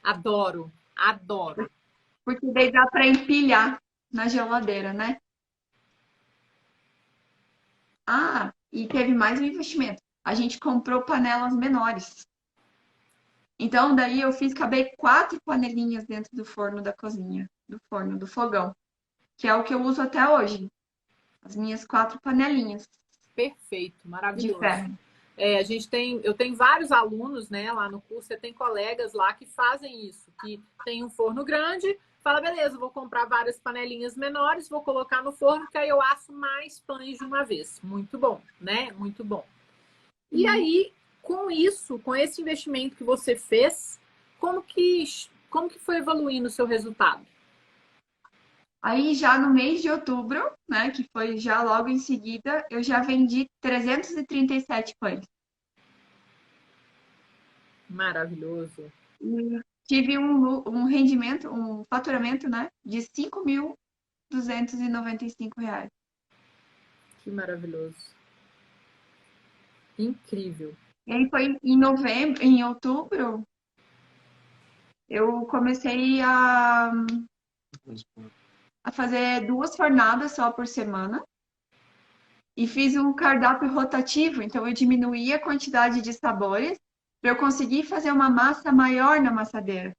Adoro, adoro. porque daí dá para empilhar na geladeira, né? Ah, e teve mais um investimento. A gente comprou panelas menores. Então, daí eu fiz, cabei 4 panelinhas dentro do forno da cozinha, do forno, do fogão, que é o que eu uso até hoje. As minhas 4 panelinhas Perfeito, de maravilhoso. ferro. Eu tenho vários alunos, né, lá no curso, você tem colegas lá que fazem isso, que tem um forno grande, fala, beleza, vou comprar várias panelinhas menores, vou colocar no forno, que aí eu asso mais pães de uma vez. Muito bom, né? Muito bom. E aí, com isso, com esse investimento que você fez, como que, como que foi evoluindo o seu resultado? Aí já no mês de outubro, né, que foi já logo em seguida, eu já vendi 337 pães. Maravilhoso. E tive um rendimento, um faturamento, né, de R$ 5.295. Que maravilhoso. Incrível. E aí foi em novembro, em outubro, eu comecei a fazer 2 fornadas só por semana e fiz um cardápio rotativo, então eu diminuí a quantidade de sabores para eu conseguir fazer uma massa maior na massadeira,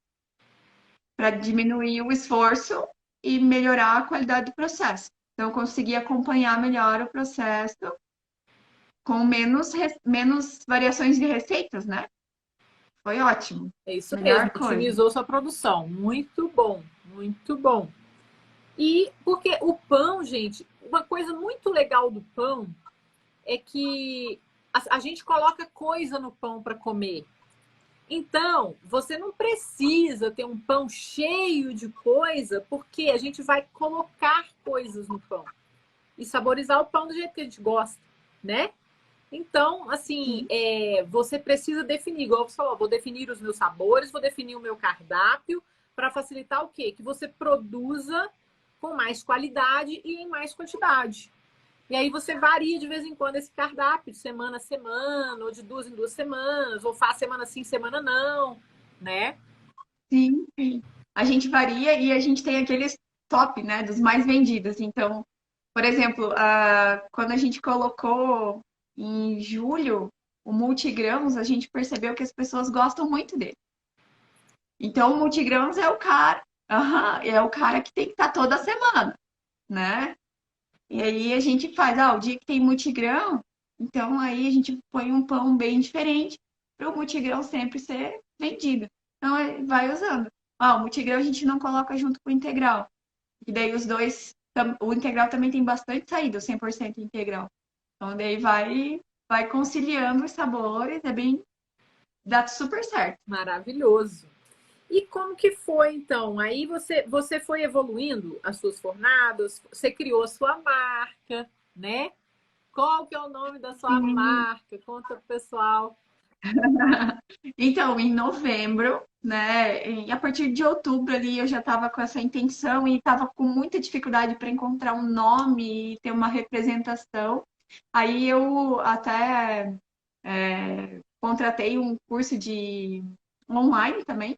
para diminuir o esforço e melhorar a qualidade do processo. Então eu consegui acompanhar melhor o processo com menos variações de receitas, né? Foi ótimo. É isso mesmo, Melhor coisa. otimizou sua produção. Muito bom, muito bom. E porque o pão, gente, uma coisa muito legal do pão é que a gente coloca coisa no pão para comer. Então, você não precisa ter um pão cheio de coisa, porque a gente vai colocar coisas no pão e saborizar o pão do jeito que a gente gosta, né? Então, assim, você precisa definir, igual você falou, vou definir os meus sabores, vou definir o meu cardápio para facilitar o quê? Que você produza com mais qualidade e em mais quantidade. E aí você varia de vez em quando esse cardápio, de semana a semana, ou de 2 em 2 semanas, ou faz semana sim, semana não, né? Sim, sim. A gente varia e a gente tem aqueles top, né, dos mais vendidos. Então, por exemplo, quando a gente colocou em julho o multigramos, a gente percebeu que as pessoas gostam muito dele. Então, o multigrãos é o cara, aham, é o cara que tem que estar toda semana, né? E aí a gente faz, o dia que tem multigrão, então aí a gente põe um pão bem diferente para o multigrão sempre ser vendido. Então vai usando. O multigrão a gente não coloca junto com o integral. E daí os dois, o integral também tem bastante saída, o 100% integral. Então daí vai conciliando os sabores, dá super certo. Maravilhoso. E como que foi, então? Aí você foi evoluindo as suas fornadas, você criou a sua marca, né? Qual que é o nome da sua Sim. marca? Conta pro pessoal. Então, em novembro, né, a partir de outubro ali eu já estava com essa intenção e estava com muita dificuldade para encontrar um nome e ter uma representação. Aí eu até contratei um curso de online também,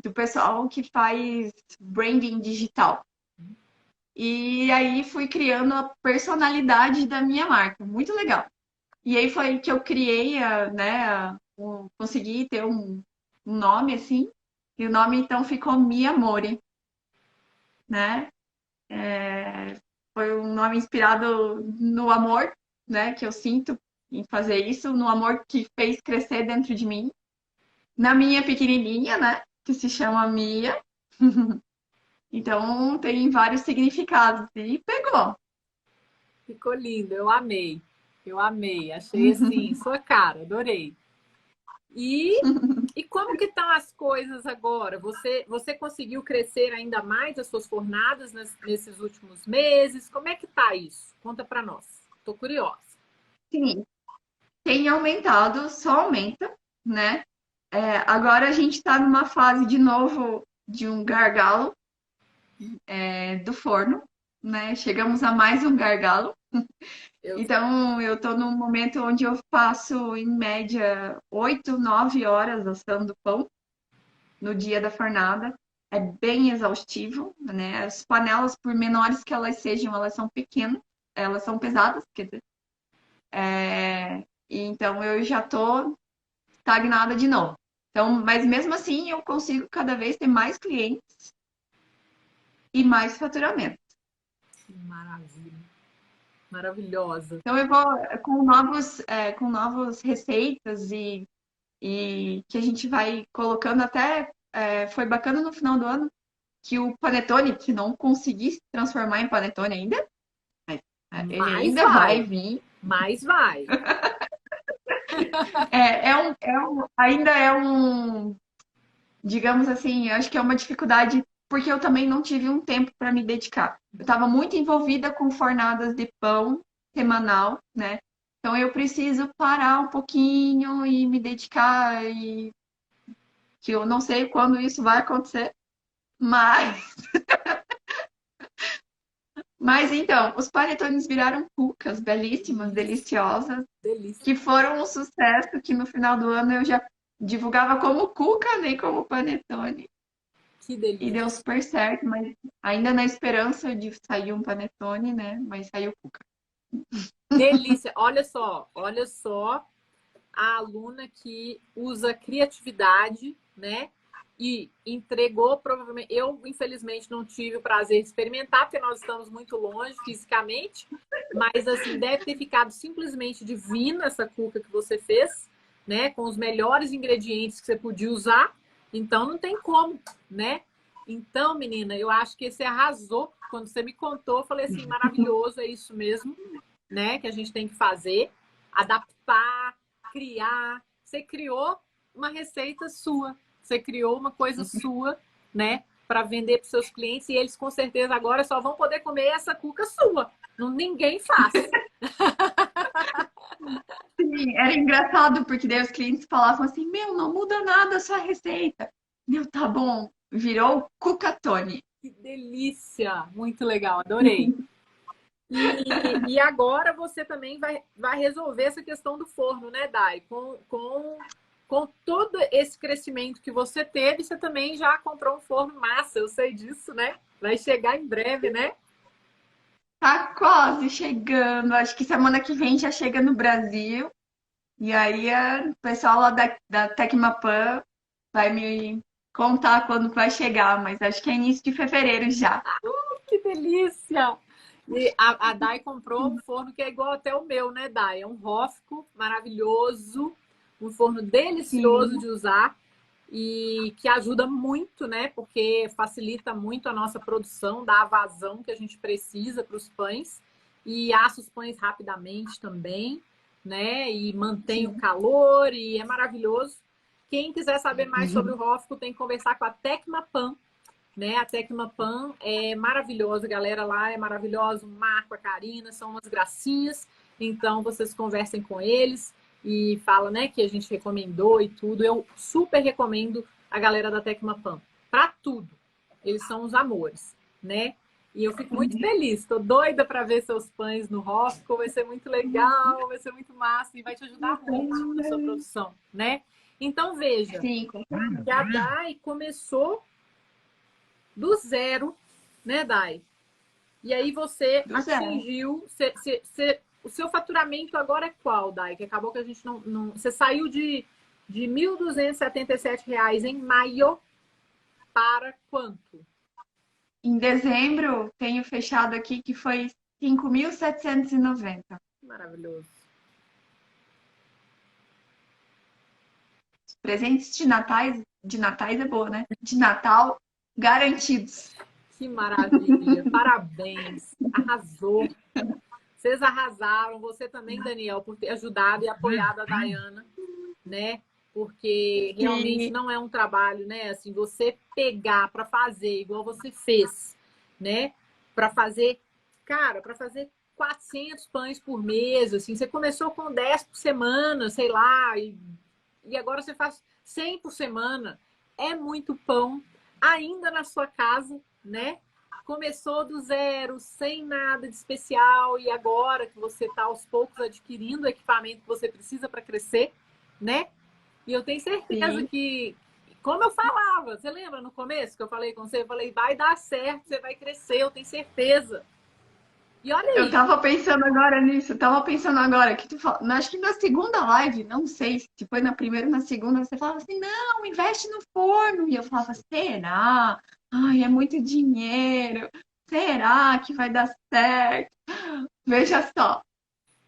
do pessoal que faz branding digital. E aí fui criando a personalidade da minha marca, muito legal. E aí foi que eu criei, consegui ter um nome assim, e o nome então ficou Mi Amore, né? Foi um nome inspirado no amor, né, que eu sinto em fazer isso, no amor que fez crescer dentro de mim, na minha pequenininha, né, que se chama Mia. Então tem vários significados e pegou. Ficou lindo, eu amei. Eu amei, achei assim, sua cara, adorei. E, e como que estão as coisas agora? Você conseguiu crescer ainda mais as suas fornadas nesses últimos meses? Como é que tá isso? Conta para nós. Tô curiosa. Sim, tem aumentado, só aumenta, né? Agora a gente está numa fase de novo de um gargalo do forno, né? Chegamos a mais um gargalo. Eu, Então eu estou num momento onde eu passo em média 8, 9 horas assando pão no dia da fornada. É bem exaustivo, né? As panelas, por menores que elas sejam, elas são pequenas, elas são pesadas, quer dizer. E então eu já estou estagnada de novo. Então, mas mesmo assim eu consigo cada vez ter mais clientes e mais faturamento. que maravilha. Maravilhosa. Então eu vou com novas receitas e que a gente vai colocando até foi bacana no final do ano que o panetone, que não consegui se transformar em panetone ainda, mas ele Mais ainda vai vai, vir. mais vai. Ainda é um, digamos assim, acho que é uma dificuldade porque eu também não tive um tempo para me dedicar. Eu estava muito envolvida com fornadas de pão semanal, né? Então eu preciso parar um pouquinho e me dedicar e que eu não sei quando isso vai acontecer, mas então, os panetones viraram cucas belíssimas, Delícia, deliciosas, delícia. que foram um sucesso que no final do ano eu já divulgava como cuca, nem como panetone. Que E deu delícia. super certo, mas ainda na esperança de sair um panetone, né? Mas saiu cuca. Delícia. Olha só a aluna que usa criatividade, né? E entregou provavelmente. Eu, infelizmente, não tive o prazer de experimentar, porque nós estamos muito longe fisicamente. Mas, assim, deve ter ficado simplesmente divina essa cuca que você fez, né? Com os melhores ingredientes que você podia usar. Então, não tem como, né? Então, menina, eu acho que você arrasou. Quando você me contou, eu falei assim: maravilhoso, é isso mesmo, né? Que a gente tem que fazer, adaptar, criar. Você criou uma receita sua, você criou uma coisa sua, né? Para vender para seus clientes e eles com certeza agora só vão poder comer essa cuca sua. Não, ninguém faz. Sim, era engraçado, porque daí os clientes falavam assim: Meu, não muda nada a sua receita. Meu, tá bom. Virou cucatone. Que delícia! Muito legal, adorei. E agora você também vai resolver essa questão do forno, né, Dai? Com todo esse crescimento que você teve, você também já comprou um forno massa, eu sei disso, né? Vai chegar em breve, né? Tá quase chegando. Acho que semana que vem já chega no Brasil. E aí o pessoal lá da Tecmapan vai me contar quando vai chegar, mas acho que é início de fevereiro já. Que delícia! E a Dai comprou um forno que é igual até o meu, né, Dai? É um Rófico maravilhoso, um forno delicioso Sim. de usar e que ajuda muito, né? Porque facilita muito a nossa produção, dá a vazão que a gente precisa para os pães e assa os pães rapidamente também, né? E mantém o Sim. calor e é maravilhoso. Quem quiser saber mais sobre o Rófico tem que conversar com a Tecmapan, né? A Tecmapan é maravilhosa, a galera lá é maravilhosa, o Marco, a Karina, são umas gracinhas. Então vocês conversem com eles e fala, né, que a gente recomendou e tudo. Eu super recomendo a galera da Tecmapan para tudo. Eles são os amores, né? E eu fico muito feliz, estou doida para ver seus pães no Roscoe, vai ser muito legal, vai ser muito massa e vai te ajudar muito na sua produção, né? Então veja, Sim, com certeza. que a Dai começou do zero, né, Dai? E aí você Do zero. atingiu. O seu faturamento agora é qual, Dai? Que acabou que a gente não. Você saiu de R$ 1.277 em maio para quanto? Em dezembro, tenho fechado aqui que foi 5.790. Maravilhoso. Presentes de natais é boa, né? De Natal garantidos. Que maravilha. Parabéns. Arrasou. Vocês arrasaram. Você também, Daniel, por ter ajudado e apoiado a Dayana, né? Porque realmente E não é um trabalho, né? Assim, você pegar para fazer igual você fez, né? Para fazer, cara, para fazer 400 pães por mês, assim, você começou com 10 por semana, sei lá, e agora você faz 100 por semana. É muito pão, ainda na sua casa, né? Começou do zero, sem nada de especial, e agora que você está aos poucos adquirindo o equipamento que você precisa para crescer, né? E eu tenho certeza sim, que, como eu falava, você lembra no começo que eu falei com você? Eu falei, vai dar certo, você vai crescer, eu tenho certeza. E olha eu aí, tava pensando agora nisso, eu tava pensando agora que tu fala, acho que na segunda live, não sei se foi na primeira ou na segunda, você falava assim, não, investe no forno. E eu falava, será? Ai, é muito dinheiro. Será que vai dar certo? Veja só.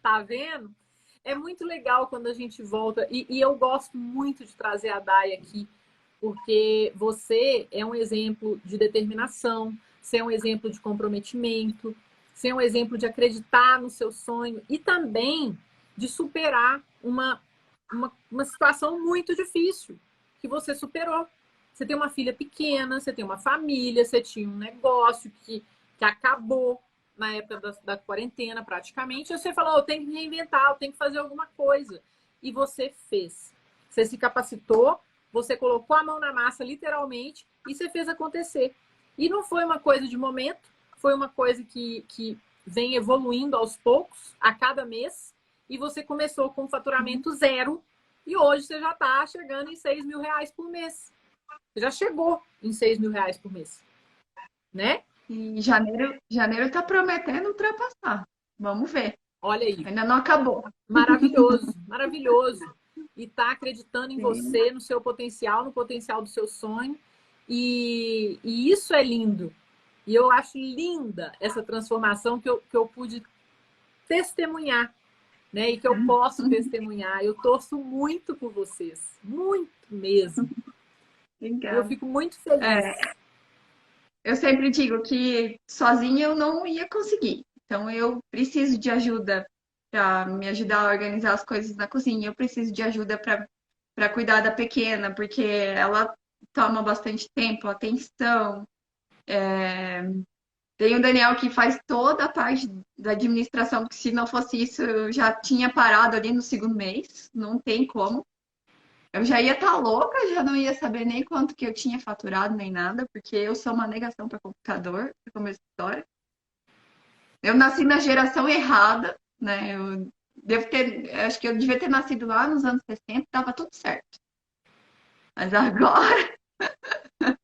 tá vendo? É muito legal quando a gente volta, e eu gosto muito de trazer a Dai aqui, porque você é um exemplo de determinação, você é um exemplo de comprometimento, você é um exemplo de acreditar no seu sonho e também de superar uma situação muito difícil que você superou. Você tem uma filha pequena, você tem uma família, você tinha um negócio que acabou na época da quarentena, praticamente. E você falou: eu tenho que me reinventar, eu tenho que fazer alguma coisa. E você fez. Você se capacitou, você colocou a mão na massa, literalmente, e você fez acontecer. E não foi uma coisa de momento, foi uma coisa que vem evoluindo aos poucos, a cada mês, e você começou com faturamento zero, e hoje você já está chegando em R$ 6.000 por mês. Você já chegou em R$ 6.000 por mês, né? E janeiro tá prometendo ultrapassar. Vamos ver. Olha aí, Ainda não acabou. maravilhoso, maravilhoso. E tá acreditando em Sim. você, no seu potencial, no potencial do seu sonho. E isso é lindo. E eu acho linda essa transformação que eu pude testemunhar, né? E que eu posso testemunhar. Eu torço muito por vocês, muito mesmo. Eu Obrigada. fico muito feliz. Eu sempre digo que sozinha eu não ia conseguir. Então eu preciso de ajuda para me ajudar a organizar as coisas na cozinha. Eu preciso de ajuda para cuidar da pequena, porque ela toma bastante tempo, atenção. Tem o Daniel que faz toda a parte da administração, porque se não fosse isso, eu já tinha parado ali no segundo mês. Não tem como. Eu já ia estar louca, já não ia saber nem quanto que eu tinha faturado, nem nada, porque eu sou uma negação para computador, para começar a história. Eu nasci na geração errada, né? Acho que eu devia ter nascido lá nos anos 60, tava tudo certo. Mas agora,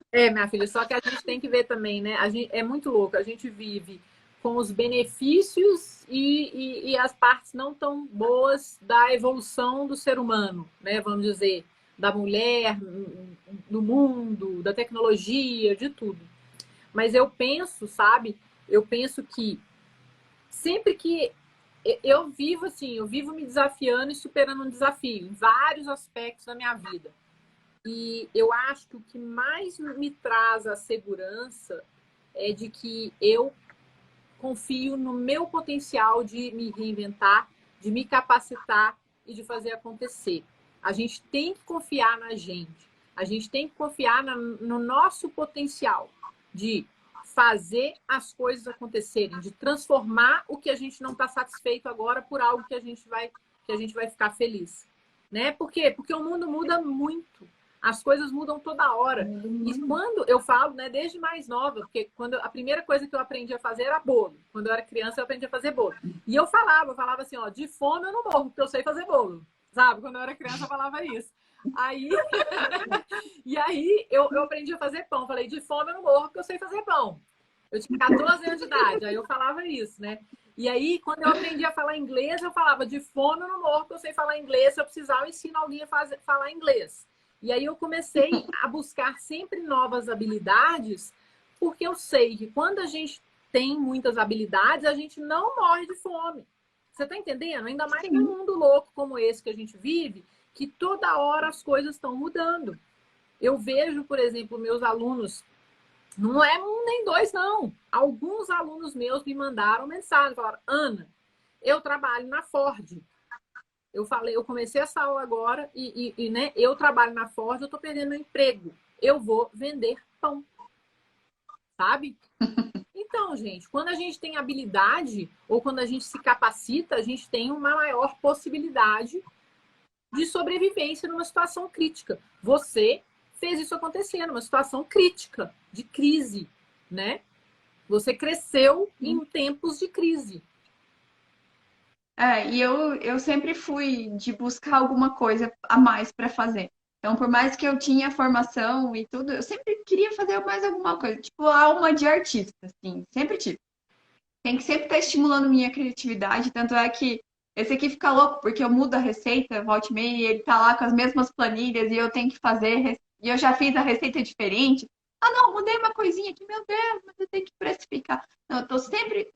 É, minha filha, só que a gente tem que ver também, né? É muito louco, a gente vive com os benefícios e as partes não tão boas da evolução do ser humano, né? Vamos dizer, da mulher, do mundo, da tecnologia, de tudo. Mas eu penso, sabe? Eu penso que sempre que eu vivo assim, eu vivo me desafiando e superando um desafio em vários aspectos da minha vida. E eu acho que o que mais me traz a segurança é de que eu confio no meu potencial de me reinventar, de me capacitar e de fazer acontecer. A gente tem que confiar na gente. A gente tem que confiar no nosso potencial de fazer as coisas acontecerem, de transformar o que a gente não está satisfeito agora por algo que a gente vai ficar feliz. Né? Por quê? Porque o mundo muda muito. As coisas mudam toda hora. E quando eu falo, né, desde mais nova, porque quando a primeira coisa que eu aprendi a fazer era bolo. Quando eu era criança, eu aprendi a fazer bolo. E eu falava assim, ó, de fome eu não morro, porque eu sei fazer bolo. Sabe? Quando eu era criança, eu falava isso. Aí, e aí eu aprendi a fazer pão. Falei, de fome eu não morro, porque eu sei fazer pão. Eu tinha 14 anos de idade, aí eu falava isso, né? E aí, quando eu aprendi a falar inglês, eu falava, de fome eu não morro, porque eu sei falar inglês. Se eu precisar, eu ensino alguém a falar inglês. E aí eu comecei a buscar sempre novas habilidades, porque eu sei que quando a gente tem muitas habilidades, a gente não morre de fome. Você está entendendo? Ainda mais num mundo louco como esse que a gente vive, que toda hora as coisas estão mudando. Eu vejo, por exemplo, meus alunos, não é um nem dois, não. Alguns alunos meus me mandaram mensagem, falaram, Ana, eu trabalho na Ford. Eu comecei essa aula agora né, eu trabalho na Ford, eu estou perdendo meu emprego. Eu vou vender pão. Sabe? Então, gente, quando a gente tem habilidade ou quando a gente se capacita, a gente tem uma maior possibilidade de sobrevivência numa situação crítica. Você fez isso acontecer numa situação crítica, de crise, né? Você cresceu em tempos de crise. E eu sempre fui de buscar alguma coisa a mais para fazer. Então, por mais que eu tinha formação e tudo, eu sempre queria fazer mais alguma coisa. Tipo, alma de artista, assim, sempre tive. Tem que sempre estar estimulando minha criatividade. Tanto é que esse aqui fica louco, porque eu mudo a receita, volta e meia, e ele tá lá com as mesmas planilhas e eu tenho que fazer, e eu já fiz a receita diferente. Ah, não, mudei uma coisinha aqui, meu Deus, mas eu tenho que precificar. Não, eu tô sempre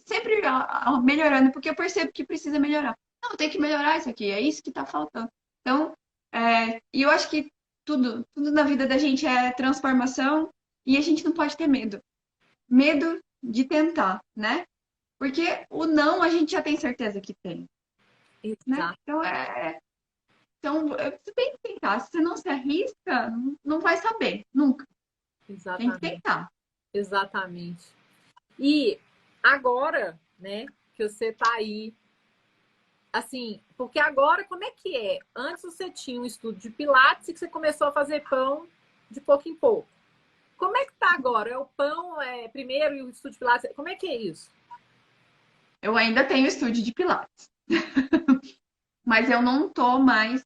melhorando, porque eu percebo que precisa melhorar. Não, eu tenho que melhorar isso aqui, é isso que tá faltando. Então, e eu acho que tudo na vida da gente é transformação e a gente não pode ter medo. Medo de tentar, né? Porque o não a gente já tem certeza que tem, né? Exato. Então, você tem que tentar. Se você não se arrisca, não vai saber, nunca. Tem que Exatamente. tentar. Exatamente. E agora, né, que você tá aí, assim, porque agora como é que é? Antes você tinha um estudo de Pilates e que você começou a fazer pão de pouco em pouco. Como é que tá agora? É o pão primeiro e o estudo de Pilates? Como é que é isso? Eu ainda tenho estúdio de Pilates, mas eu não tô mais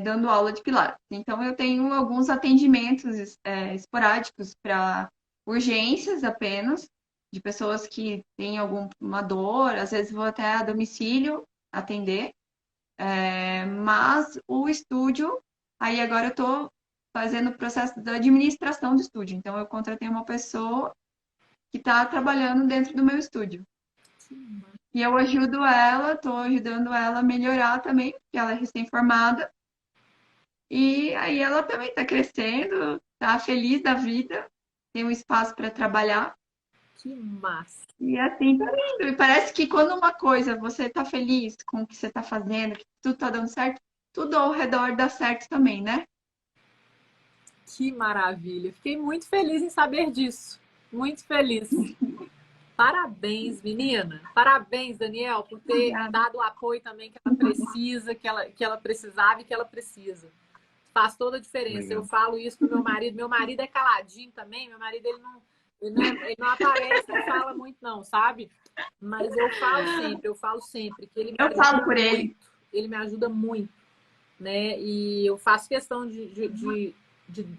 dando aula de Pilates. Então, eu tenho alguns atendimentos esporádicos para urgências apenas, de pessoas que têm alguma dor, às vezes vou até a domicílio atender. Mas o estúdio, aí agora eu estou fazendo o processo da administração do estúdio. Então, eu contratei uma pessoa que está trabalhando dentro do meu estúdio. E eu ajudo ela, estou ajudando ela a melhorar também, porque ela é recém-formada. E aí ela também está crescendo, está feliz da vida, tem um espaço para trabalhar. Que massa. E assim tá indo. E parece que quando uma coisa você está feliz com o que você está fazendo, que tudo está dando certo, tudo ao redor dá certo também, né? Que maravilha. Fiquei muito feliz em saber disso. Muito feliz. Parabéns, menina. Parabéns, Daniel, por ter Obrigada. dado o apoio também que ela precisa, que ela precisava e que ela precisa. Faz toda a diferença. Eu Legal. falo isso pro meu marido. Meu marido é caladinho também. Meu marido, ele não aparece, não fala muito, não, sabe? Mas eu falo sempre que ele me Eu falo ajuda por ele. muito. Ele me ajuda muito, né? E eu faço questão de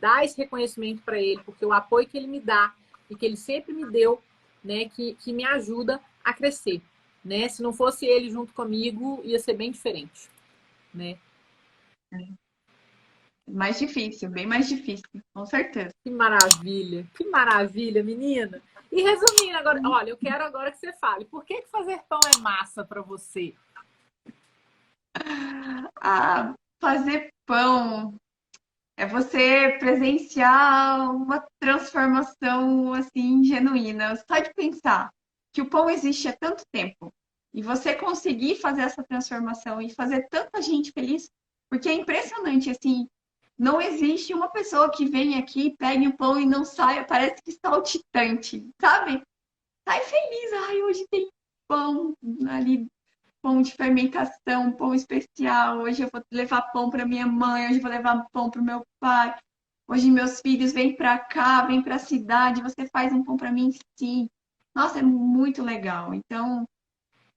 dar esse reconhecimento para ele, porque o apoio que ele me dá e que ele sempre me deu, né, que me ajuda a crescer, né? Se não fosse ele junto comigo, ia ser bem diferente, né? Mais difícil, bem mais difícil, com certeza. Que maravilha, menina. E resumindo agora, olha, eu quero agora que você fale, por que que fazer pão é massa para você? Ah, fazer pão é você presenciar uma transformação assim genuína. Só de pensar que o pão existe há tanto tempo e você conseguir fazer essa transformação e fazer tanta gente feliz, porque é impressionante assim. Não existe uma pessoa que vem aqui, pegue o pão e não saia, parece que saltitante, sabe? Sai feliz, ai, hoje tem pão ali, pão de fermentação, pão especial. Hoje eu vou levar pão para minha mãe, hoje eu vou levar pão para o meu pai. Hoje meus filhos vêm para cá, vêm para a cidade, você faz um pão para mim? Sim. Nossa, é muito legal. Então,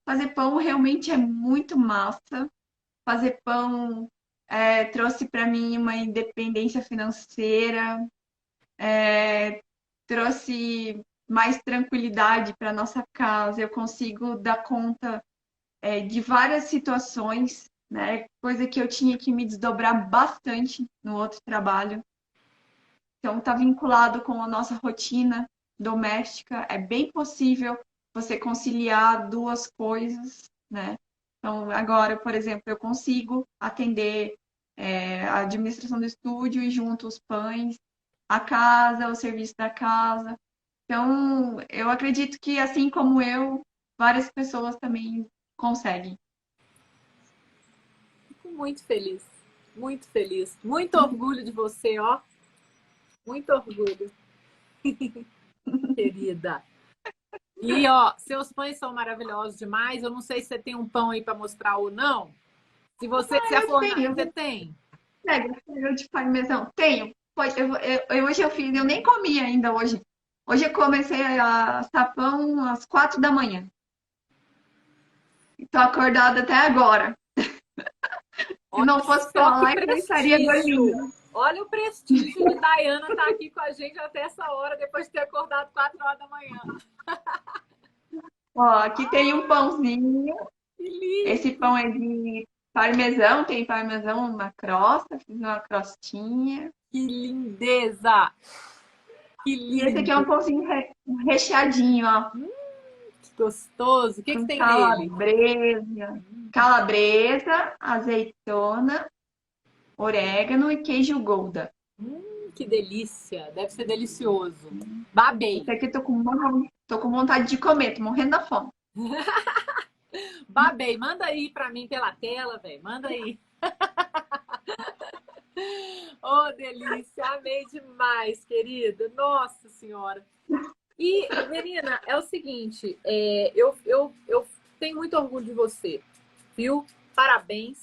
fazer pão realmente é muito massa. Fazer pão trouxe para mim uma independência financeira, trouxe mais tranquilidade para nossa casa. Eu consigo dar conta de várias situações, né? Coisa que eu tinha que me desdobrar bastante no outro trabalho. Então, está vinculado com a nossa rotina doméstica. É bem possível você conciliar duas coisas, né? Então, agora, por exemplo, eu consigo atender a administração do estúdio e junto os pães, a casa, o serviço da casa. Então, eu acredito que, assim como eu, várias pessoas também conseguem. Fico muito feliz, muito feliz. Muito orgulho de você, ó. Muito orgulho, querida. E, ó, seus pães são maravilhosos demais. Eu não sei se você tem um pão aí para mostrar ou não. Se você se a Eu fornalha, tenho, você tem? eu de parmesão. Tenho. Pode, hoje eu fiz, eu nem comi ainda hoje. Hoje eu comecei a assar pão às 4 da manhã. Estou acordada até agora. Se não Olha fosse só pela que live, eu estaria prestígio! dormindo. Olha o prestígio de Dayana estar aqui com a gente até essa hora, depois de ter acordado 4 horas da manhã. Ó, aqui tem um pãozinho. Que lindo! Esse pão é de parmesão, tem parmesão na crosta, fiz uma crostinha. Que lindeza! Que E esse aqui é um lindo! pãozinho recheadinho, ó, Que gostoso! O que que com tem nele? calabresa, azeitona, orégano e queijo Gouda. Que delícia! Deve ser delicioso. Babei! Esse aqui eu tô com vontade de comer, tô morrendo da fome. Babei! Manda aí pra mim pela tela, velho. Manda aí. Oh, delícia! Amei demais, querida. Nossa Senhora! E, menina, é o seguinte, eu tenho muito orgulho de você, viu? Parabéns.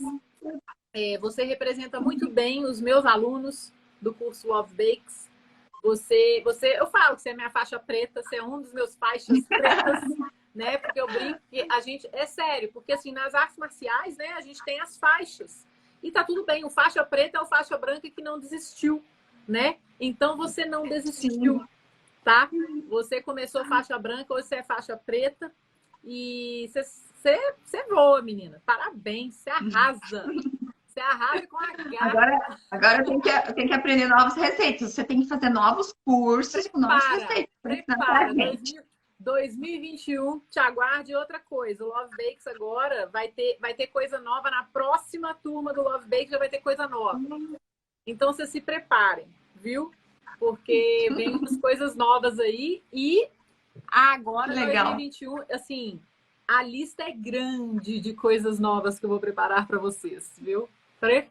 Você representa muito bem os meus alunos do curso Love Bakes. Eu falo que você é minha faixa preta, você é um dos meus faixas pretas, né? Porque eu brinco que a gente, é sério, porque assim, nas artes marciais, né, a gente tem as faixas. E tá tudo bem, o faixa preta é o faixa branca que não desistiu, né? Então você não desistiu. Sim. Tá? Você começou faixa branca, hoje você é faixa preta e você voa, menina. Parabéns, você arrasa. Você arrasa com a garra. Agora eu tenho que aprender novas receitas. Você tem que fazer novos cursos com novas receitas. Prepara. 2021, te aguarde outra coisa. O Love Bakes agora vai ter coisa nova. Na próxima turma do Love Bakes já vai ter coisa nova. Então, vocês se preparem, viu? Porque vem umas coisas novas aí e agora, legal. 2021, assim, a lista é grande de coisas novas que eu vou preparar para vocês, viu?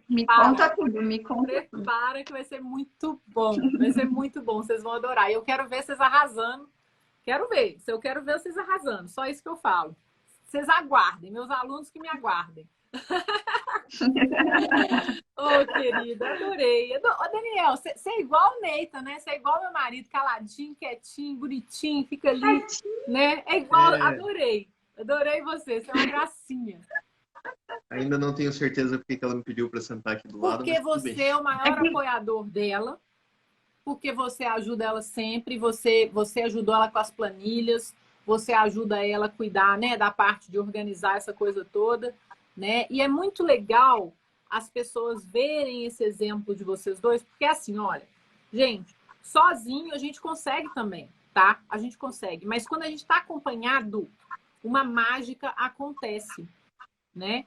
Me conta tudo, me conta tudo. Prepara que vai ser muito bom, vai ser muito bom, vocês vão adorar. Eu quero ver vocês arrasando, quero ver, se eu quero ver vocês arrasando, só isso que eu falo. Vocês aguardem, meus alunos que me aguardem. Oh, querida, adorei. Ô, Daniel, você é igual o Neita, né? Você é igual meu marido, caladinho, quietinho, bonitinho, fica ali, né? É igual, adorei. Adorei você, você é uma gracinha. Ainda não tenho certeza porque que ela me pediu para sentar aqui do lado. Porque você é o maior apoiador dela, porque você ajuda ela sempre, você ajudou ela com as planilhas, você ajuda ela a cuidar, né, da parte de organizar essa coisa toda, né? E é muito legal as pessoas verem esse exemplo de vocês dois, porque assim, olha, gente, sozinho a gente consegue também, tá? A gente consegue, mas quando a gente está acompanhado, uma mágica acontece, né?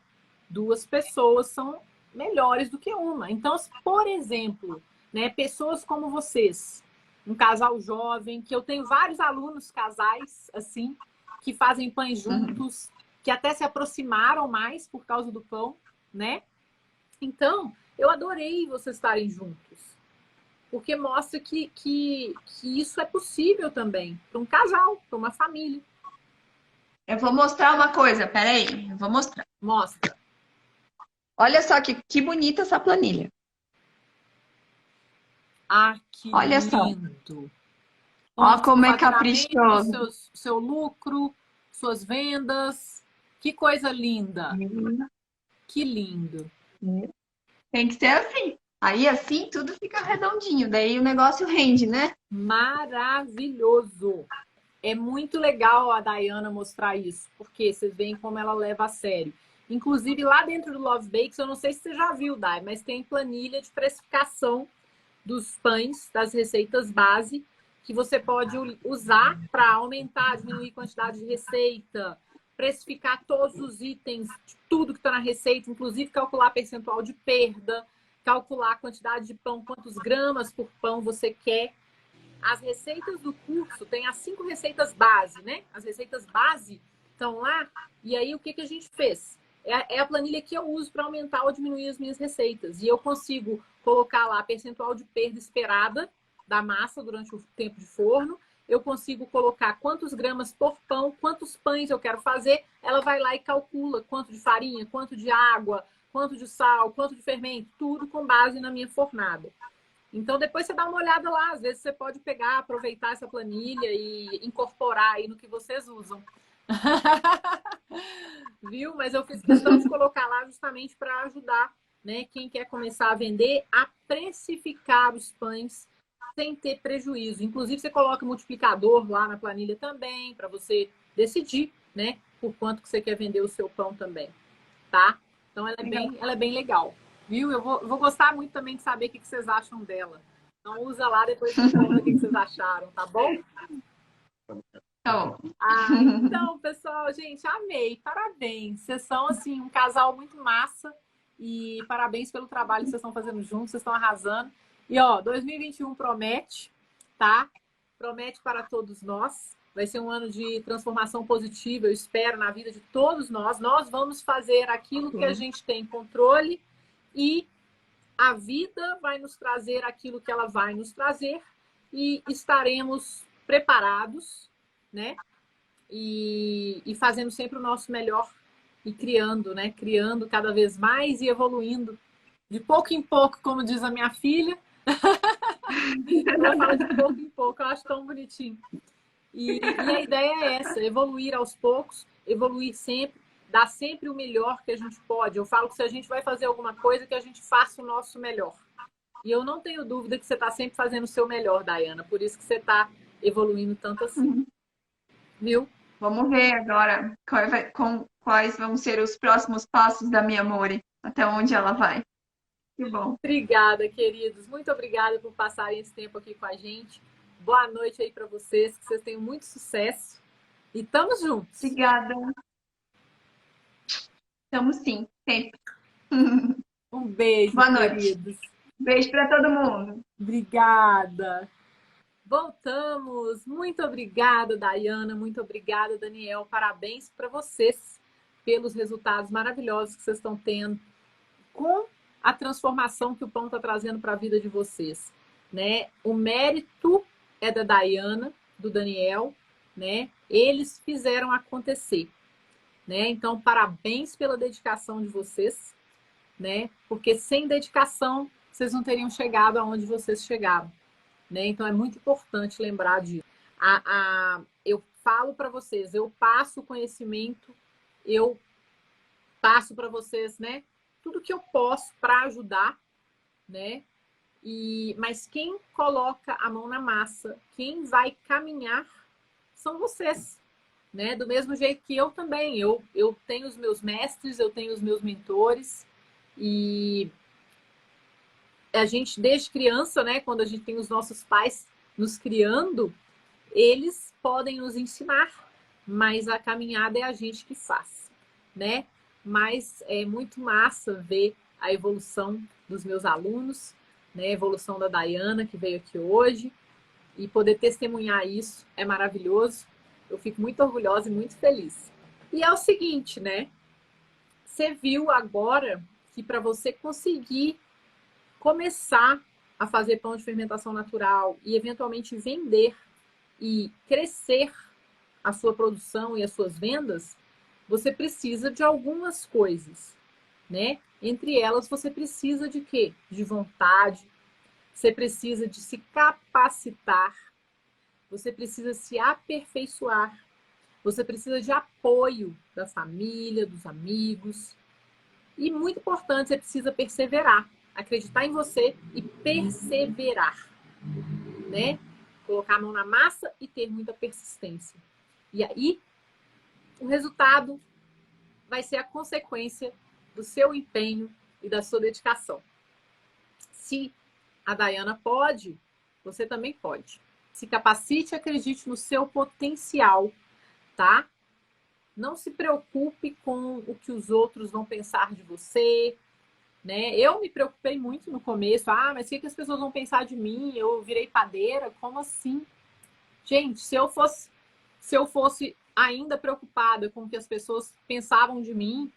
Duas pessoas são melhores do que uma. Então, se, por exemplo, né, pessoas como vocês, um casal jovem, que eu tenho vários alunos casais assim, que fazem pães juntos, que até se aproximaram mais por causa do pão, né? Então, eu adorei vocês estarem juntos, porque mostra que isso é possível também para um casal, para uma família. Eu vou mostrar uma coisa, peraí, eu vou mostrar. Mostra. Olha só que bonita essa planilha. Ah, que Olha só. lindo! Ó como é Faturamento, caprichoso. seu lucro, suas vendas. Que coisa linda! Que lindo! Tem que ser assim. Aí assim tudo fica redondinho. Daí o negócio rende, né? Maravilhoso! É muito legal a Dayana mostrar isso, porque vocês veem como ela leva a sério. Inclusive, lá dentro do Love Bakes, eu não sei se você já viu, Day, mas tem planilha de precificação dos pães, das receitas base, que você pode usar para aumentar, diminuir a quantidade de receita, precificar todos os itens, de tudo que está na receita, inclusive calcular percentual de perda, calcular a quantidade de pão, quantos gramas por pão você quer. As receitas do curso tem as 5 receitas base, né? As receitas base estão lá. E aí, o que a gente fez? É a planilha que eu uso para aumentar ou diminuir as minhas receitas. E eu consigo colocar lá percentual de perda esperada da massa durante o tempo de forno. Eu consigo colocar quantos gramas por pão, quantos pães eu quero fazer. Ela vai lá e calcula quanto de farinha, quanto de água, quanto de sal, quanto de fermento, tudo com base na minha fornada. Então, depois você dá uma olhada lá. Às vezes você pode pegar, aproveitar essa planilha e incorporar aí no que vocês usam. Viu? Mas eu fiz questão de colocar lá justamente para ajudar, né, quem quer começar a vender a precificar os pães sem ter prejuízo. Inclusive, você coloca multiplicador lá na planilha também, para você decidir, né, por quanto que você quer vender o seu pão também, tá? Então, ela é bem legal. Viu? Eu vou gostar muito também de saber o que vocês acham dela. Então, usa lá, depois me conta o que vocês acharam, tá bom? Tá bom. Então, pessoal, gente, amei. Parabéns. Vocês são, assim, um casal muito massa. E parabéns pelo trabalho que vocês estão fazendo juntos. Vocês estão arrasando. E, ó, 2021 promete, tá? Promete para todos nós. Vai ser um ano de transformação positiva, eu espero, na vida de todos nós. Nós vamos fazer aquilo que a gente tem controle e a vida vai nos trazer aquilo que ela vai nos trazer e estaremos preparados, né? E fazendo sempre o nosso melhor e criando, né? Criando cada vez mais e evoluindo de pouco em pouco, como diz a minha filha. Ela fala de pouco em pouco, eu acho tão bonitinho. E a ideia é essa, evoluir aos poucos, evoluir sempre, dar sempre o melhor que a gente pode. Eu falo que se a gente vai fazer alguma coisa, que a gente faça o nosso melhor. E eu não tenho dúvida que você está sempre fazendo o seu melhor, Dayana. Por isso que você está evoluindo tanto assim. Viu? Vamos ver agora quais vão ser os próximos passos da minha Amore, até onde ela vai. Que bom. Obrigada, queridos. Muito obrigada por passarem esse tempo aqui com a gente. Boa noite aí para vocês, que vocês tenham muito sucesso. E estamos juntos. Obrigada. Estamos sim, sempre. Um beijo, Boa noite. queridos. Beijo para todo mundo. Obrigada. Voltamos. Muito obrigada, Dayana. Muito obrigada, Daniel. Parabéns para vocês pelos resultados maravilhosos que vocês estão tendo com a transformação que o pão está trazendo para a vida de vocês, né? O mérito é da Dayana, do Daniel, né? Eles fizeram acontecer, né? Então, parabéns pela dedicação de vocês, né? Porque sem dedicação, vocês não teriam chegado aonde vocês chegaram, né? Então, é muito importante lembrar disso. Eu falo para vocês, eu passo o conhecimento, eu passo para vocês, né? Tudo que eu posso para ajudar, né? Mas quem coloca a mão na massa, quem vai caminhar, são vocês, né? Do mesmo jeito que eu também. Eu tenho os meus mestres, eu tenho os meus mentores, E a gente, desde criança, né, quando a gente tem os nossos pais nos criando, eles podem nos ensinar, mas a caminhada é a gente que faz, né? Mas é muito massa ver a evolução dos meus alunos, né? A evolução da Dayana, que veio aqui hoje, e poder testemunhar isso é maravilhoso. Eu fico muito orgulhosa e muito feliz. E é o seguinte, né? Você viu agora que para você conseguir começar a fazer pão de fermentação natural e eventualmente vender e crescer a sua produção e as suas vendas, você precisa de algumas coisas, né? Entre elas, você precisa de quê? De vontade, você precisa de se capacitar, você precisa se aperfeiçoar, você precisa de apoio da família, dos amigos. E muito importante, você precisa perseverar, acreditar em você e perseverar, né? Colocar a mão na massa e ter muita persistência. E aí, o resultado vai ser a consequência do seu empenho e da sua dedicação. Se a Dayana pode, você também pode. Se capacite e acredite no seu potencial, tá? Não se preocupe com o que os outros vão pensar de você, né? Eu me preocupei muito no começo. Ah, mas o que as pessoas vão pensar de mim? Eu virei padeira? Como assim? Gente, se eu fosse ainda preocupada com o que as pessoas pensavam de mim,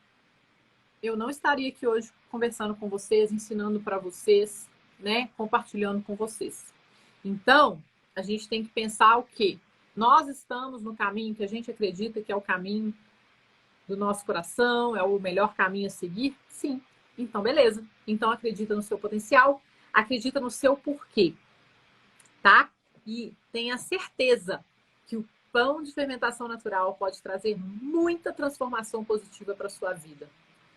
eu não estaria aqui hoje conversando com vocês, ensinando para vocês, né? Compartilhando com vocês. Então, a gente tem que pensar o quê? Nós estamos no caminho que a gente acredita que é o caminho do nosso coração, é o melhor caminho a seguir? Sim. Então, beleza. Então, acredita no seu potencial, acredita no seu porquê, tá? E tenha certeza que o pão de fermentação natural pode trazer muita transformação positiva para a sua vida.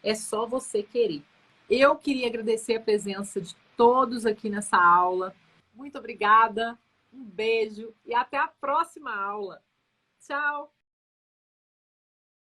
É só você querer. Eu queria agradecer a presença de todos aqui nessa aula. Muito obrigada, um beijo e até a próxima aula. Tchau!